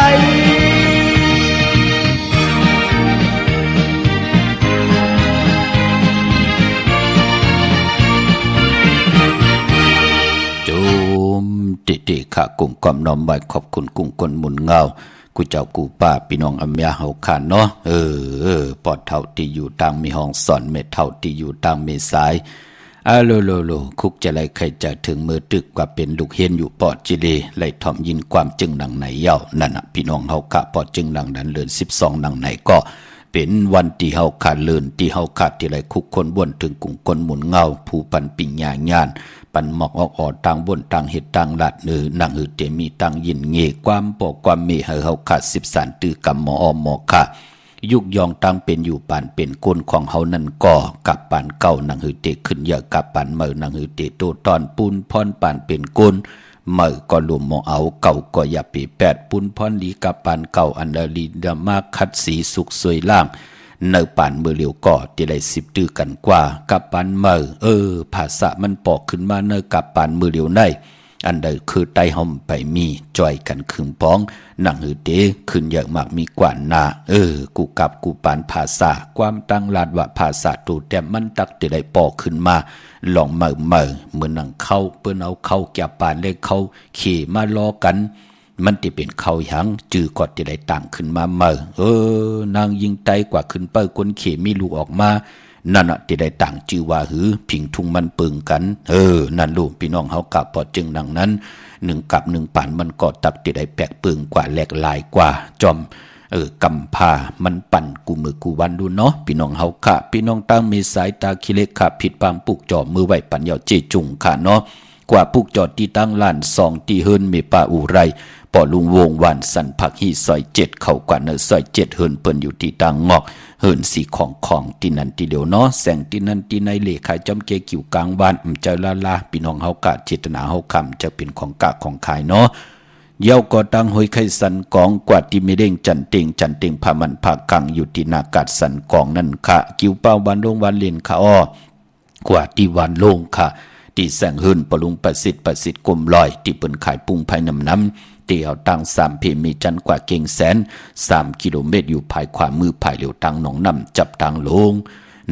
ติข้ากุ้งกอมน้อมไว้ขอบคุณกุ้งกลหมุนเงากูเจ้ากูป้าพี่น้องอำยาเฮาขานเนาะปอดเท่าที่อยู่ต่างมีห้องสอนเม็ดเท่าที่อยู่ต่างมีสายโลคุกจะไล่ใครจะถึงมือตึกกว่าเป็นลูกเฮียนอยู่ปอดจิเลไล่ถ่อมยินความจึงดังไหนเย้านั่นน่ะพี่น้องเฮาขะปอดจึงดังนั้นเลือน12ดังไหนก็เป็นวันที่เฮาขาดเลือนที่เฮาขาดที่ไรคุกคนบ่นถึงกุ้งกลหมุนเงาผู้ปันปิญญางานปันหมอกออกต่างบนต่างเหตุต่างลาดนางเตมีต่างยินเงความปอกความมีให้เฮาขาด10สารตือกำหมอหมอค่ะยุกยองต่างเป็นอยู่ปานเป็นก้นของเฮานั่นก่อกับปานเก่านางเตขึ้นเยอะกับปานเมื่อนางเตโตตอนปูนพรปานเป็นก้นเมื่อก็รวมหมอเอาเก่าก็อย่าปีแปดปูนพรลีกับปานเก่าอันลีดามาคัดสีสุกสวยล่างเนอป่านมือเหลียวก่อที่ได้10ตื้อกันกว่ากับปานเมื่อภาษามันปอกขึ้นมาเนอกับปานมือเหลียวในอันใดคือไตห่อมไปมีจอยกันขึงป้องหนังเตขึ้นเยอะมากมีกว่านากูกับกูปานภาษาความตั้งลาดว่าภาษาตูแต่มันตักที่ได้ปอกขึ้นมาลองเมื่อเหมือนหนังเข้าเปิ้นเอาเข้าแก่ปานเลขเข้าขี่มาล้อกันมันที่เป็นเขาหยังจื้อกอดที่ได้ต่างขึ้นมาเมื่อนางยิงไตกว่าขึ้นเปิ้คนเขมีลูกออกมานั่นน่ะที่ได้ต่างจื้อว่าหือผิงทุงมันปึงกันนั่นลูกพี่น้องเฮากะพอจึงดังนั้น1กับ1ป่านมันก็ตักที่ได้แปลกปึงกว่าแหลกลายกว่าจอมกำพามันปั่นกูมือกูวันดูเนาะพี่น้องเฮาค่ะพี่น้องตั้งมีสายตาคิเล็กค่ะผิดปางปุกจอมือไว้ปัญญาเจจุงค่ะเนาะกว่าปุกจอที่ตั้งล้าน2ที่เฮิรนเมปาอุไรปอลุงวงวันสันผักฮีซอย7เข้ากว่าเนอซอย7เฮิรนเปิ้นอยู่ที่ตังงอกเฮิรนสีของที่นั่นที่เดียวเนาะแสงที่นั่นที่ในเลขายจอมเกกิวกลางบ้านเจอลาพี่น้องเฮากะเจตนาเฮาคำจะเป็นของกะของขายเนาะเย้าก็ตั้งห้อยไข่สันกองกว่าที่ไม่เด้งจันเต็งพามันพากังอยู่ที่นากาศสันกองนั่นค่ะกิวเป้าวันลงวันเล่นค่ะกว่าที่วันลงค่ะที่แสงเฮิรนปลุงประสิทธิ์กลมลอยที่เปิ้นขายปุ้งภายน้ำเตียวตั้ง3เพมีจันกว่าเก่งแสน3กิโลเมตรอยู่ภายขวามือภายเหลียวตังหนองน้ำจับตังลง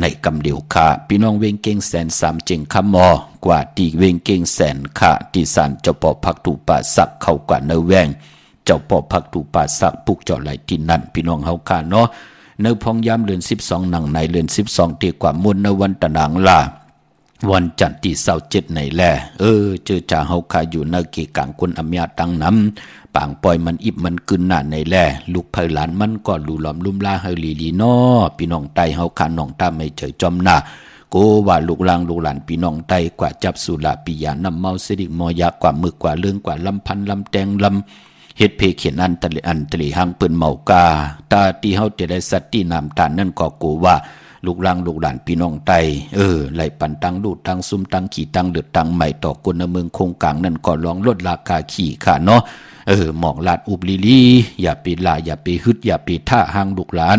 ในกำเดียวค่ะพี่น้องเวงเก่งแสน3เจงคำมอกว่าที่เวงเก่งแสนค่ะที่ศาลเจ้าพ่อพักถูป่าสักเข้ากว่าเนแวงเจ้าพ่อพักถูป่าสักปุกเจาะไหลที่นั่นพี่น้องเฮาค่ะเนาะเนพองยามเดือน12หนังในเดือน12เตียกว่ามุนในวันตะนางลาวันจันทร์ที่27ในแลเจอจ่าเฮาคาอยู่ในเกกังคนอำยาตังน้ำปางปล่อยมันอิบมันกึนหน้าในแลลูกไผหลานมันก็ลูหลอมลุ่มลาเฮาลีน้อพี่น้องไตเฮาคาน้องตาไม่เฉยจอมหน้าโกว่าลูกหลานพี่น้องไตกว่าจับสุราปิยาน้ำเมาสิริมอยากว่ามึกกว่าเรื่องกว่าลำพันลำแตงลำเฮ็ดเพเขียนอันตะลีหังเปิ้นเมากาตาที่เฮาจะได้สัตว์ที่น้ำตาลนั่นก็โกว่าลูกหลานพี่น้องไตไหลปันตังดูดตังซุ่มตังขี่ตังเดือดตังใหม่ต่อคนในเมืองคงกลางนั่นก็ลองลดราคาขี่ค่ะเนาะ หมอกลาดอุบลีลีอย่าไปลาอย่าไปฮึดอย่าไปท่าหางลูกหลาน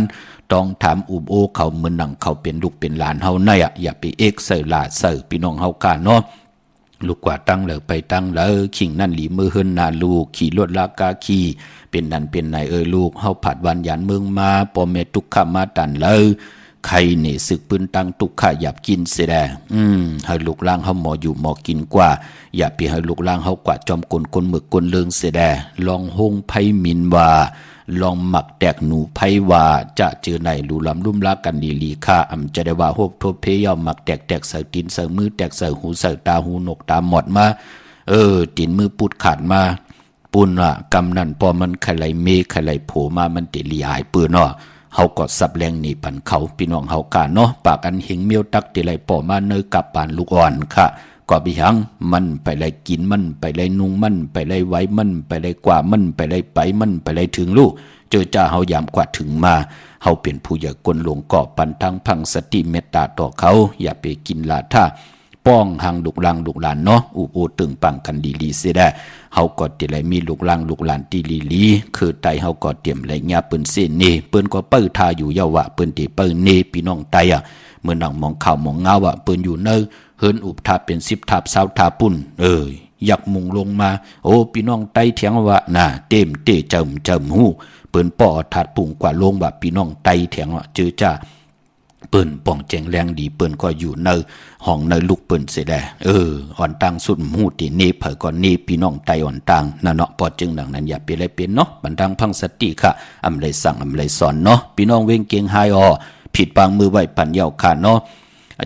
ต้องถามอุบโอเขาเหมือนหนังเขาเป็นลูกเป็นหลานเฮาในอย่าไปเอกใส่ลาใส่พี่น้องเฮากาเนาะลูกกว่าตั้งเลยไปตั้งเลยขิงนั่นหลีมือเฮินนาลูกขี่รถลากาขี่เป็นนั่นเป็นไหนลูกเฮาผัดวันยันเมืองมาปอเมตุกขมาตันเลยใครเนี่ยศึกปืนตั้งตุกขะหยับกินเสียแดให้ลูกล่างเฮาหมออยู่หมอกินกว่าอย่าไปให้ลูกล่างเฮากว่าจอมกลคนหมึกกลเลืองเสียแดลองหงไพมินว่าลองหมักแตกหนูไพว่าจะเจอไหนรูลำลุ่มลากันลีลีค่าจะได้ว่าโฮบทบเพยอมหมักแตกใส่ตีนใส่มือแตกใส่หูใส่ตาหูนกตาหมดมาตีนมือปุดขาดมาปุ่นกำนั่นพอมันไขไหลเมไขไหลโผมามันติลีหายปืนเนาะเฮาก็สับแรงหนีปันเขาพี่น้องเฮากาเนาะปากอันหิงเมียวตักติไหลป่อมาเนยกับปานลูกอ่อนค่ะก็บิหังมันไปไล่กินมันไปไล่นุ่งมันไปไล่ไว้มันไปไล่กว่ามันไปไล่ไปมันไปไล่ถึงลูกเจอจ้าเฮายามกว่าถึงมาเฮาเป็นผู้ใหญ่กลหลวงก่อปันทางพังสติเมตตาต่อเขาอย่าไปกินลาท่าป้องหางลูกหลานเนาะอุโอตึงปังกันดีๆเสียได้เฮาก็ติไหลมีลูกหลานตีลีคือไตเฮาก็เตรียมไหลญาปืนเส้นนี่ปืนก็เปิ้ทาอยู่เยาวะปืนติเปิ้เนพี่น้องไตเมื่อนังมองข่าวมองเงาปืนอยู่เนอเฮินอุบทาเป็น10ทาบ20ทาปุ่นอยากมุงลงมาโอ้พี่น้องไตเถียงว่าน่ะเต็มเตเจิมหูเปิ้นป่อถาดปุ่งกว่าลงว่าพี่น้องไตเถียงเจอจ้าเปิ้นป่องแจงแรงดีเปิ้นก็อยู่ในห้องในลูกเปิ้นเสียแดอ่อนตังสุดหูติเนเผยก่อนเนพี่น้องไตอ่อนตังนั่นเนาะพอจึงดังนั้นอย่าไปเลยเป็นเนาะบันดังพังสติค่ะอำเลยสั่งอำเลยสอนเนาะพี่น้องเวงเกียงไฮผิดปางมือไหวปันเยาค่ะเนาะ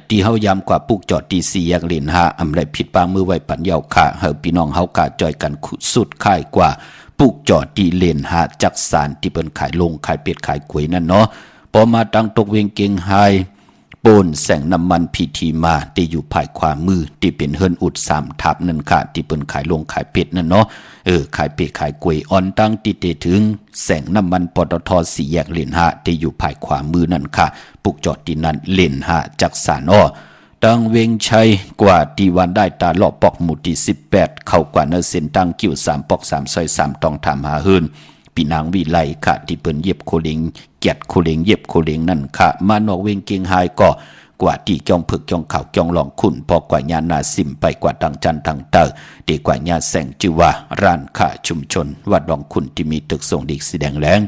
ตีเฮายามกว่าปุกจอดตี4แยกเลน5อำเลยผิดปางมือไหวปันเยาค่ะเฮาพี่น้องเฮากะจอยกันสุดค่ายกว่าปุกจอดตีเลน5จักสารที่เปิ้นขายลงขายเป็ดขายกล้วยนั่นเนาะพอมาตั้งตกเวงเกียงไฮโปนแสงน้ำมันพีทีมาที่อยู่ภายขวามือที่เป็นเฮิรนอุด3ทับนั่นค่ะที่เปิ้นขายลงขายเป็ดนั่นเนาะขายเป็ดขายกล้วยอ่อนตั้งติเตถึงแสงน้ำมันปตท4แยกเลน5ที่อยู่ภายขวามือนั่นค่ะปุกจอดที่นั้นเลน5จักสานตังเวงชัยกว่าที่วันได้ตาเลาะปอกหมู่ที่18เข้ากว่าเนเส้นตังกิ้ว3ปอก3ซอย3ต้องทำหาเฮิรนพี่นางวิไลค่ะที่เปิ้นเย็บโคเลงเกียดโคเลงเย็บโคเลงนั่นค่ะมานอกเวงเกียงไฮก็กว่าที่จองผึกจองข่าวจองหลองขุนพอกว่าญานาซิมไปกว่าดังจันทางเตอดีกว่าญาแสงจิว่าร้านค้าชุมชนวัดหลองขุนที่มีตึกส่งดิกสีแดงแรง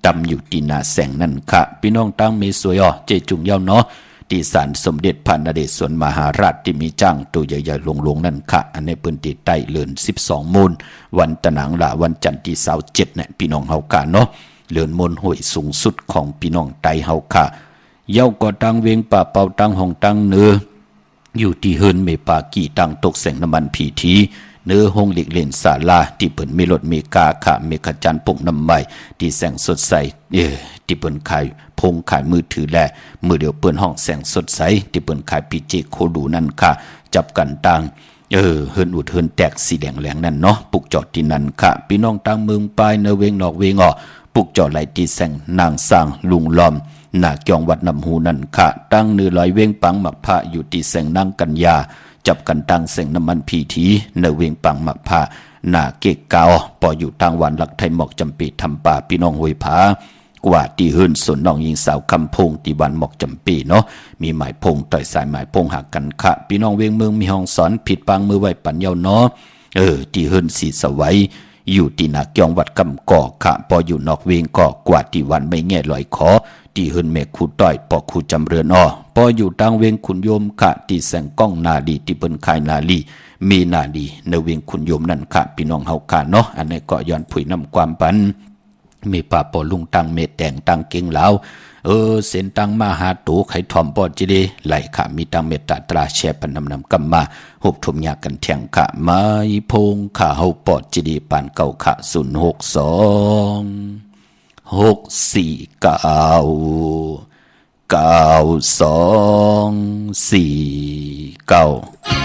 ตำอยู่ที่นาแสงนั่นค่ะพี่น้องตั้งมีสวยเจจุงเย้าเนาะที่ศาลสมเด็จพระนเรศวรมหาราชที่มีจ้างตัวใหญ่ๆลงนั่นค่ะอันในพื้นที่ใต้เลือน12มูลวันตะหนังละวันจันทร์ที่27เนี่ยพี่น้องเฮากะเนาะเลือนมนหวยสูงสุดของพี่น้องไตเฮาค่ะเย้าก็ตั้งเวงป่าเป่าตั้งห้องตั้งเนื้ออยู่ที่เฮิรนเมปากีตั้งตกแสงน้ำมันพีทีเนื้อห้องเหล็กเลนศาลาที่เปิ้นมีรถเมกาค่ะเมกะจันปุ่งน้ำใหม่ที่แสงสดใสที่เปิ้นขายพงขายมือถือแลมือเดียวเปิ้นห้องแสงสดใสที่เปิ้นขายปีเจโคดูนั่นค่ะจับกันต่างเฮิรนอุดเฮิรนแตกสีแดงแหลงนั่นเนาะปุกจอดที่นั่นค่ะพี่น้องตั้งเมืองปลายเนเวงนอกเวงปุกจอดไหลที่แสงนางสร้างลุงล้อมหน้าเกียงวัดน้ำหูนั่นค่ะตั้งเนื้อลอยเวงปังหมักผ้าอยู่ที่แสงนางกัญญาจับกันตั้งแสงน้ำมันพีทีเนเวงปังหมักผ้าหน้าเกกาวปออยู่ทางวันหลักไทยหมอกจำปีทำป่าพี่น้องห้วยผากว่าที่เฮิรนสนน้องยิงสาวคำพงที่วันหมอกจำปีเนาะมีหมายพงต่อยสายหมายพงหักกันค่ะพี่น้องเวียงเมืองมีห้องสอนผิดปังมือไหวปัญญาเนาะที่เฮิรนสีสวัยอยู่ที่นาเกียงวัดกำก่อค่ะพออยู่นอกเวียงก่อกว่าที่วันไม่แง่ลอยขอที่เฮิรนเมฆคูต้อยปอคูจำเรือนพออยู่ทางเวียงขุนโยมค่ะที่แสงก้องนาดีที่เปิ้นขายนาลีมีนาดีในเวียงขุนโยมนั่นค่ะพี่น้องเฮาค่ะเนาะอันนี้ก็ย้อนผุยน้ำความปันมีป่าปอลุงตังเมตแดงตังเก่งเหลาเส้นตังมาหาตูไข่ทอมปอจิเดไหลค่ะมีตังเมตตาตราแชปนนำกำมาหุบทุมยากันแทงค่ะไม้พงค่ะเฮาปอจิเดปานเก่าค่ะ062-649-9249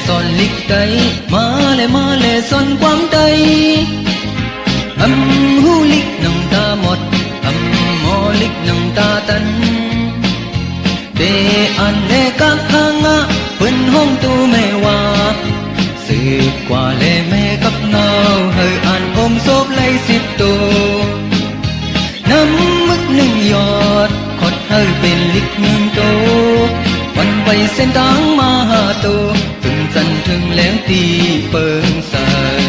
สอนลิกไตมาเลยสอนความไตหูลิกนังตาหมดหมอลิกนังตาตันเดอันเลกักหางะเปิ้นห้องตูแม่ว่าสืบกว่าเลแม่กับเนาเฮยอ่านอมโซบไล10ตัวน้ำมึก1ยอดขดเฮยเป็นลิก1ตัววันไปเส้นทางมาหาตัวถึงจันถึงแหลงตีเปิงสาย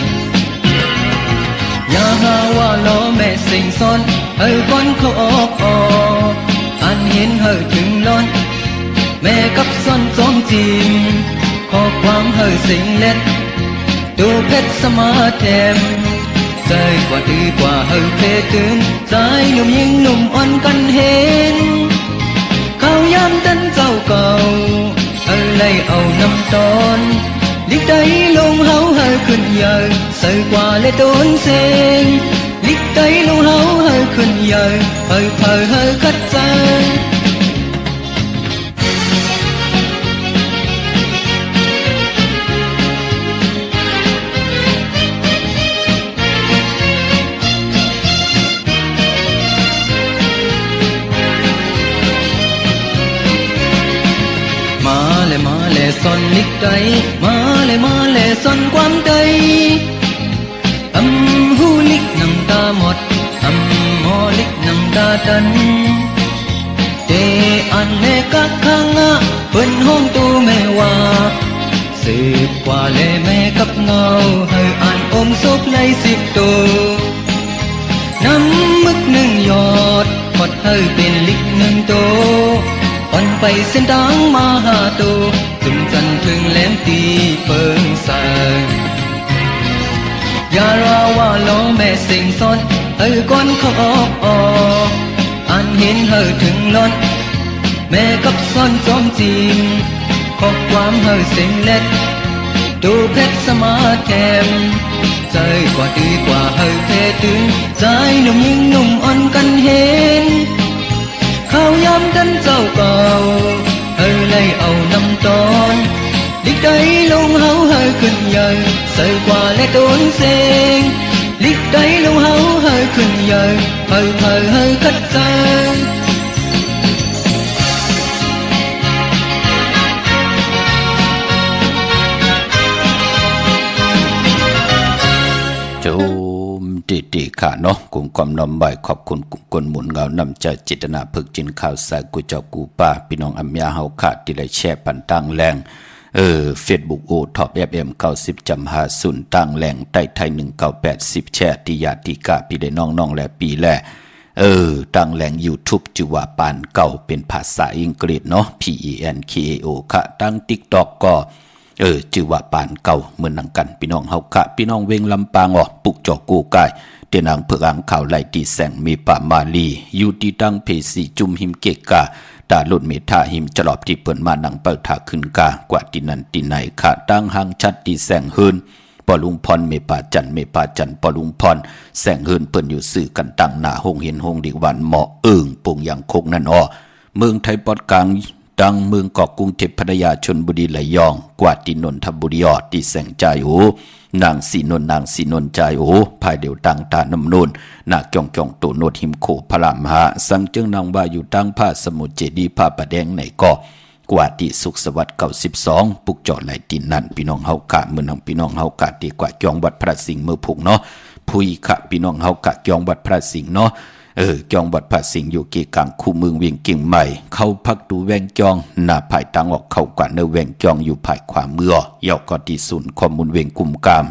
อย่าหาว่าล้อแม่สิงซ้อนเฮยก้อนเขาออกอันเห็นเฮยถึงล้นแม่กับซ้อนสมจริงข้อความเฮยสิงเล็ดดูเพชรสมาแถมใจกว่าดื้อกว่าเฮยเพถึงใจหนุ่มยิงหนุ่มอ่อนกันเห็นเขาย้ำดันเจ้าเก่าเฮยเลยเอาน้ำตอนลิกได้ลงเฮาเฮยขึ้นใหญ่ใส่กว่าเลยต้นเสงลิกได้ลงเฮาเฮยขึ้นใหญ่เฮยเผยเฮยคัดใจมาเลยสอนลิกไตมาเลยสอนความไตหูลิกน้ำตาหมดหมอลิกน้ำตาตันเดอันเลกักหางะเปิ้นห้องตูแม่ว่าสืบกว่าเลแม่กับเงาให้อ่านอมซบไล10ตัวน้ำมึก1ยอดขดให้เป็นลิก1ตัววันไปเส้นทางมาหาตัวจุ่มจันถึงแหลมตีเปิงสายอย่าราว่าล้อแม่สิงซ้อนก้อนเขาออกอันเห็นเฮยถึงล้นแม่กับซ้อนจอมจริงข้อความเฮยสิงเล็ดดูเพชรสมาแถมใจกว่าดีกว่าเฮยเพถึงใจหนุ่มยิงหนุ่มอ่อนกันเห็นเขาย้ำดันเจ้าเก่าเฮยเลยเอาน้ำตอนลิกได้ลงเฮาเฮยขึ้นใหญ่ใส่กว่าและต้นเสงลิกได้ลงเฮาเฮยขึ้นใหญ่เฮยคัดใจจูมดีค่ะเนาะกลุ่มความน้อมใบขอบคุณกลุ่มคนหมุนเงานำใจจิตนาพึกจินข่าวสายกูเจ้ากูป้าพี่น้องอัมยาเฮาขาดที่ได้แช่ปันตั้งแรงFacebook โอท็อป FM 90.50ตั้งแรงใต้ไทย1980แช่ติยาติกาพี่ได้น้องและปีแลตั้งแรง YouTube จือว่าปานเก่าเป็นภาษาอังกฤษเนาะ PENKAO ค่ะตั้ง TikTok ก็จือว่าปานเก่าเหมือนนังกันพี่น้องเฮาค่ะพี่น้องเวงลำปางปุกจอกูกายเตียนางเผือกอ่างข่าวไหลตีแสงมีป่ามาลีอยู่ที่ตั้งเพสีจุมหิมเกกาตาลุดเมธาหิมจลอบที่เปิ่นมานังเปิดถาขึ้นกากว่าที่นั่นที่ไหนค่ะตั้งหางชัดตีแสงเฮินปอลุงพรเมปาจันปอลุงพรแสงเฮินเปิ่นอยู่สื่อกันตั้งหน้าห้องเห็นห้องดีวันเหมาะปุงอย่างคงนั่นเมืองไทยปอดกลางดังเมืองเกาะกรุงเทพพัทยาชลบุรีไหลยองกว่าที่นนทบุรีที่แสงใจนางสีนนใจภายเดียวตั้งตาน้ำนูนนาจองโตโนดหิมโขพระมหาสังจึงนางว่าอยู่ตั้งผ้าสมุทรเจดีผ้าประแดงในเกาะกว่าที่สุขสวัสดิ์92ปุกจอดไหลตินนั่นพี่น้องเฮากะเมืองพี่น้องเฮากะที่กว่าจองวัดพระสิงห์เมื่อพุงเนาะพุยค่ะพี่น้องเฮากะจองวัดพระสิงห์เนาะจองวัดพระสิงห์อยู่เกกลางคู่เมืองเวียงกิ่งใหม่เข้าพักดูแวงจองหน้าภายตังออกเข้ากว่าเนแวงจองอยู่ภายขวามือยอกก็ที่ศูนย์ข้อมูลเวียงกุมกาม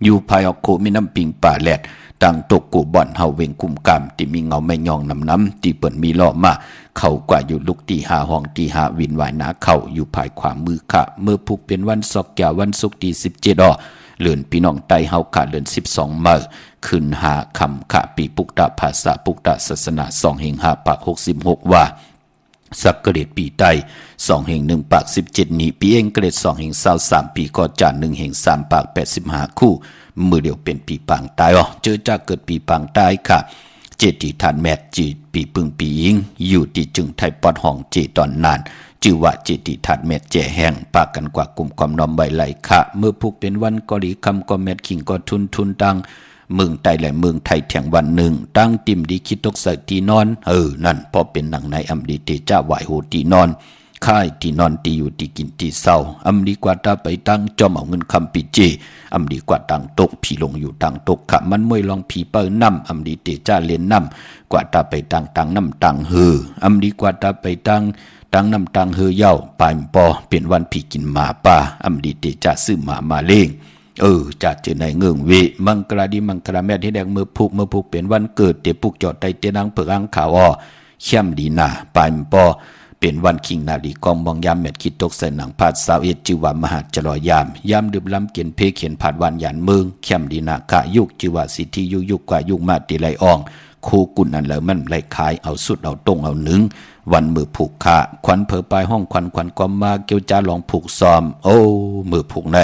อยู่ภายออกโคมีน้ำปิงป่าแหลดตั้งตกกูบ่อนเฮาเวงกุมกามที่มีเงาแม่ยองน้ำที่เปิ่นมีล้อมาเข้ากว่าอยู่ลุกที่5ห้องที่5วินวายนาเข้าอยู่ภายขวามือค่ะเมื่อพุกเป็นวันศอกแก่วันศุกร์ที่17เลื่อนพี่น้องไตเฮาขาเลื่อน12มื้อขึ้นหาคำค่ะปีปุกตะภาษาปุกตะศาสนา2แห่ง5ปาก66ว่าสักเกรดปีไต2แห่ง1ปาก17นี้ปีเองเกรด2แห่ง23ปีก็จาน1แห่ง3ปาก85คู่มือเดียวเป็นปีปางตายเจอจากเกิดปีปางตายค่ะเจติทานแมทจีปีปึงปีอิงอยู่ที่จึงไทยปอดห้องเจตอนนาน จือว่าจิติทัดเม็ดแจ่แห้งปากกันกว่ากลุ่มความนอมใบไหลคะเมื่อผูกเป็นวันก็หลีคำก็เม็ดขิงก็ทุนตังเมืองไต้และเมืองไทยแถงวันหนึ่งตั้งติ่มดีคิดตกใส่ตีนอนนั่นพอเป็นหนังในอำดีเตจ้าไหวโหตีนอนค่ายที่นอนตีอยู่ที่กินที่เศร้าอำดีกว่าตาไปตั้งจอมเอาเงินคำปีเจอำดีกว่าตั้งตกผีลงอยู่ตั้งตกขะมันมวยลองผีเปิ้นำอำดีเตจ้าเล่นนำกว่าตาไปตั้งน้ำตั้งอำดีกว่าตาไปตั้งน้ำตั้งเย่าปลายปอเป็นวันผีกินหมาป่าอำดีเตจ้าซื้อหมาเล่งจัดเจอในเงืองเวมังกราดีมังกราแม่ที่แดงมือผูกเป็นวันเกิดเตปุกจอดไตเตนังเผือกอังขาวเข้มดีนาปลายปอเป็นวันคิงนาลีกองมองยามเม็ดคิดตกใส่หนังพาดสาวเอ็ดจิวามหาจรอยามดื่มล้ำเกียนเพเขียนผาดวันหยานเมืองเข้มดีนากะยุกจิวาสิทธิยุกกว่ายุกมาติไลอ่องคูกุนอันแล้วมันไล่ขายเอาสุดเอาตรงเอาหนึ่งวันมือผูกขาควันเผอปลายห้องควันก็มาเกี่ยวจ้าลองผูกซ้อมมือผูกใน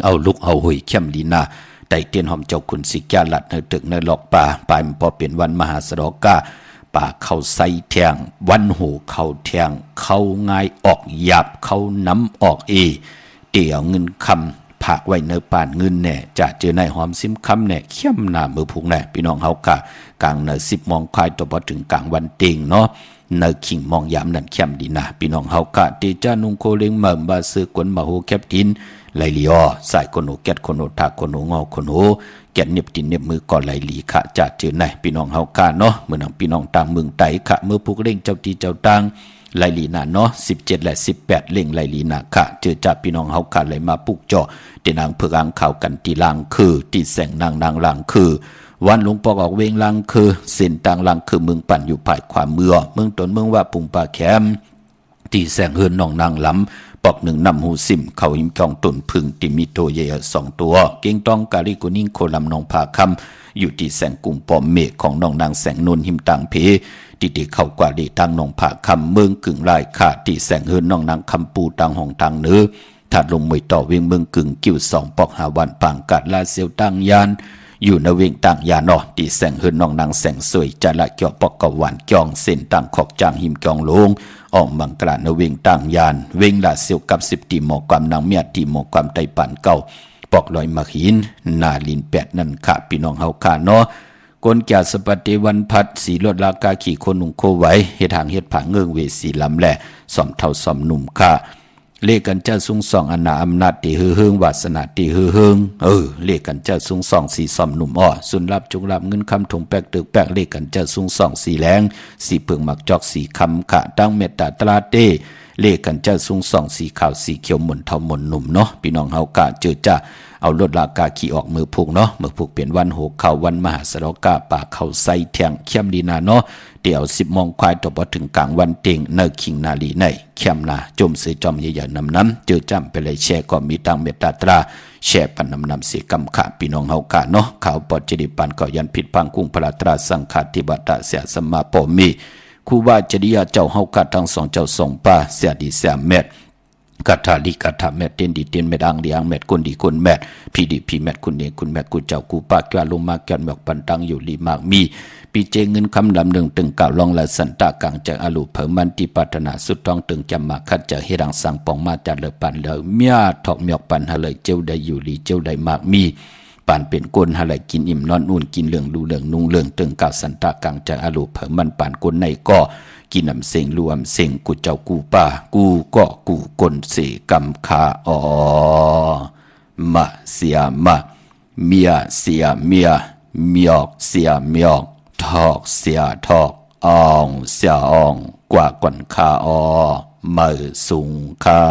เอาลุกเอาหุยเข้มดีนาไต่เตียนหอมเจ้าคุณสิกาลัดในตึกในหลอกป่าปลายพอเป็นวันมหาสรกาป่าเขาใส่แทงวันหูเขาแทงเขาง่ายออกหยาบเขาน้ำออกเตี่ยวเงินคำผักไว้เนื้อป่านเงินแน่จะเจอในหอมซิมคำแน่เข้มหน้ามือผูกแน่พี่น้องเฮากะกลางเนื้อ10 โมงควายตัวพอถึงกลางวันเต็งเนาะเนื้อขิงมองยามนั่นเข้มดีนะพี่น้องเฮากะเตจานุงโคเลงเมิ่มบาซื้อกวนมาโฮแคบทินไหลลีอใส่คนโหแกดคนโหทาคนโหงอคนโหแกนเน็บตินเน็บมือก่อนไหลลีขะจะเจอไหนพี่น้องเฮากาเนาะเมื่อนังพี่น้องต่างเมืองไต้ขะเมื่อผูกเร่งเจ้าตีเจ้าตังไหลลีนาเนาะ17และ18เร่งไหลลีนาขะเจอจับพี่น้องเฮากาไหลมาปุกจ่อเตนางเผือกอังข่าวกันตีลางคือตีแสงนางลางคือวันหลวงปอกออกเวงลางคือเส้นต่างลางคือเมืองปั่นอยู่ภายขวาเมืองตนเมืองว่าปุงปาแคมตีแสงเฮือนน้องนางล้ำปอกหนึ่งนำหูซิมเขาหิมกองตุนพึ่งติมิโตเย2 ตัวเก่งต้องกาลิกุนิ่งโคลำนองผาคำอยู่ที่แสงกุ่มปอมเมฆของน้องนางแสงนนหิมต่างเพติเข้ากว่าดีทางนองผาคำเมืองกึ่งลายขาดที่แสงเฮือนน้องนางคำปูต่างห้องต่างเนื้อถัดลงมวยต่อเวียงเมืองกึ่งกิ้ว2 ปอกหาวันปางกัดลาเซียวต่างยานอยู่ในเวียงต่างยานที่แสงเฮือนน้องนางแสงสวยจะละเกี่ยวปอกกหวานจองเส้นต่างขอกจางหิมจองลงออกมังกรานเวงต่างยานเวงลาเซียวกับ10 ตีหมอความนางเมียตีหมอความไตปั่นเก่าปอกลอยมาหินนาลิน8นั่นค่ะพี่น้องเฮาค่ะเนาะกนแก่สปฏิวันพัดสีลดลากาขี่คนหนุ่งโคไว้เฮ็ดหางเฮ็ดผาเงืองเวสีลำแหล่สอมเท่าสอมหนุ่มค่ะเลกันเจ้าสูงส่องอนาอำนาจตีฮือเฮิงวาสนาตีฮือเฮิงเลกันเจ้าสูงส่องสีสอมหนุ่มสุนรับจุงรับเงินคำถงแปกตึกแปกเลกันเจ้าสูงส่องสีแรงสีเพิงหมักจอกสีคำขะตั้งเมตตาตราเต้เลกันเจ้าสูงส่องสีขาวสีเขียวหมุนเทาหมุนหนุ่มเนาะพี่น้องเฮากะเจอจ้าเอารถลากาขี่ออกมือผูกเนาะมือผูกเปลี่ยนวันโหเข้าวันมหาสรกาป่าเข้าใส่แทงเข้มดีนาเนาะเดี๋ยว10 โมงควายต่อพอถึงกลางวันเต็งเนอคิงนาลีในเข้มนาจมเสือจอมใหญ่ๆน้ำเจอจ้ำไปเลยแช่ก็มีตังเมตตาตราแช่ปันน้ำเสียกำขะพี่น้องเฮากะเนาะข่าวปอดจดิปันก็ยันผิดพังกุ้งพระตราสังฆาธิบัตเสียสมาปมีครูบาจริยาเจ้าเฮากะทั้ง2 เจ้า2 ป่าเสียดีเสียเม็ดกัทธาลิกัทธาเม็ดเต็นดีเต็นเม็ดอังเดียงเม็ดคนดีคนแม็ดพี่ดีพี่แม็ดคุณเองคุณแม็ดกูเจ้ากูปากแกลงมาแกนหมอกปันตังอยู่ลีมากมีปีเจเงินคำลำหนึ่งตึงเก่าลองละสันตะกังจากอลูเผมันติปัตนาสุดท้องตึงจำมาคัดจากเฮรังสังปองมาจัดเลปันเลยเมียถอกหมอกปันหะเลยเจ้าได้อยู่ลีเจ้าได้มากมีปานเป็นก้นหะเลยกินอิ่มนอนอุ่นกินเหลืองดูเหลืองนุ่งเหลืองตึงเก่าสันตะกังจากอลูเผมันปานก้นในก็กินน้ำเสียงรวมเสียงกูเจ้ากูป่ากูก็กูกลเสกำคามาเสียมาเมียเสียเมียเมียกเสียเมียกทอกเสียทอกอ่องเสียอ่องกว่ากวนคามือสูงคา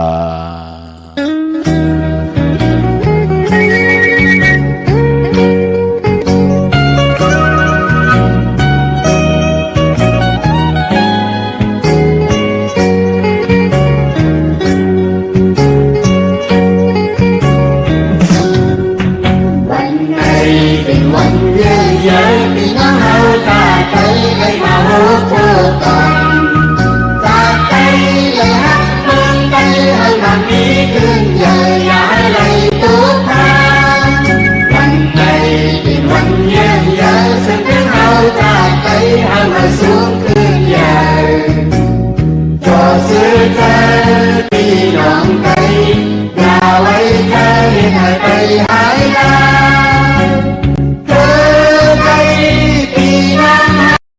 เป็นวันเยอะๆพี่น้องเฮาตาใจให้มาโหโคต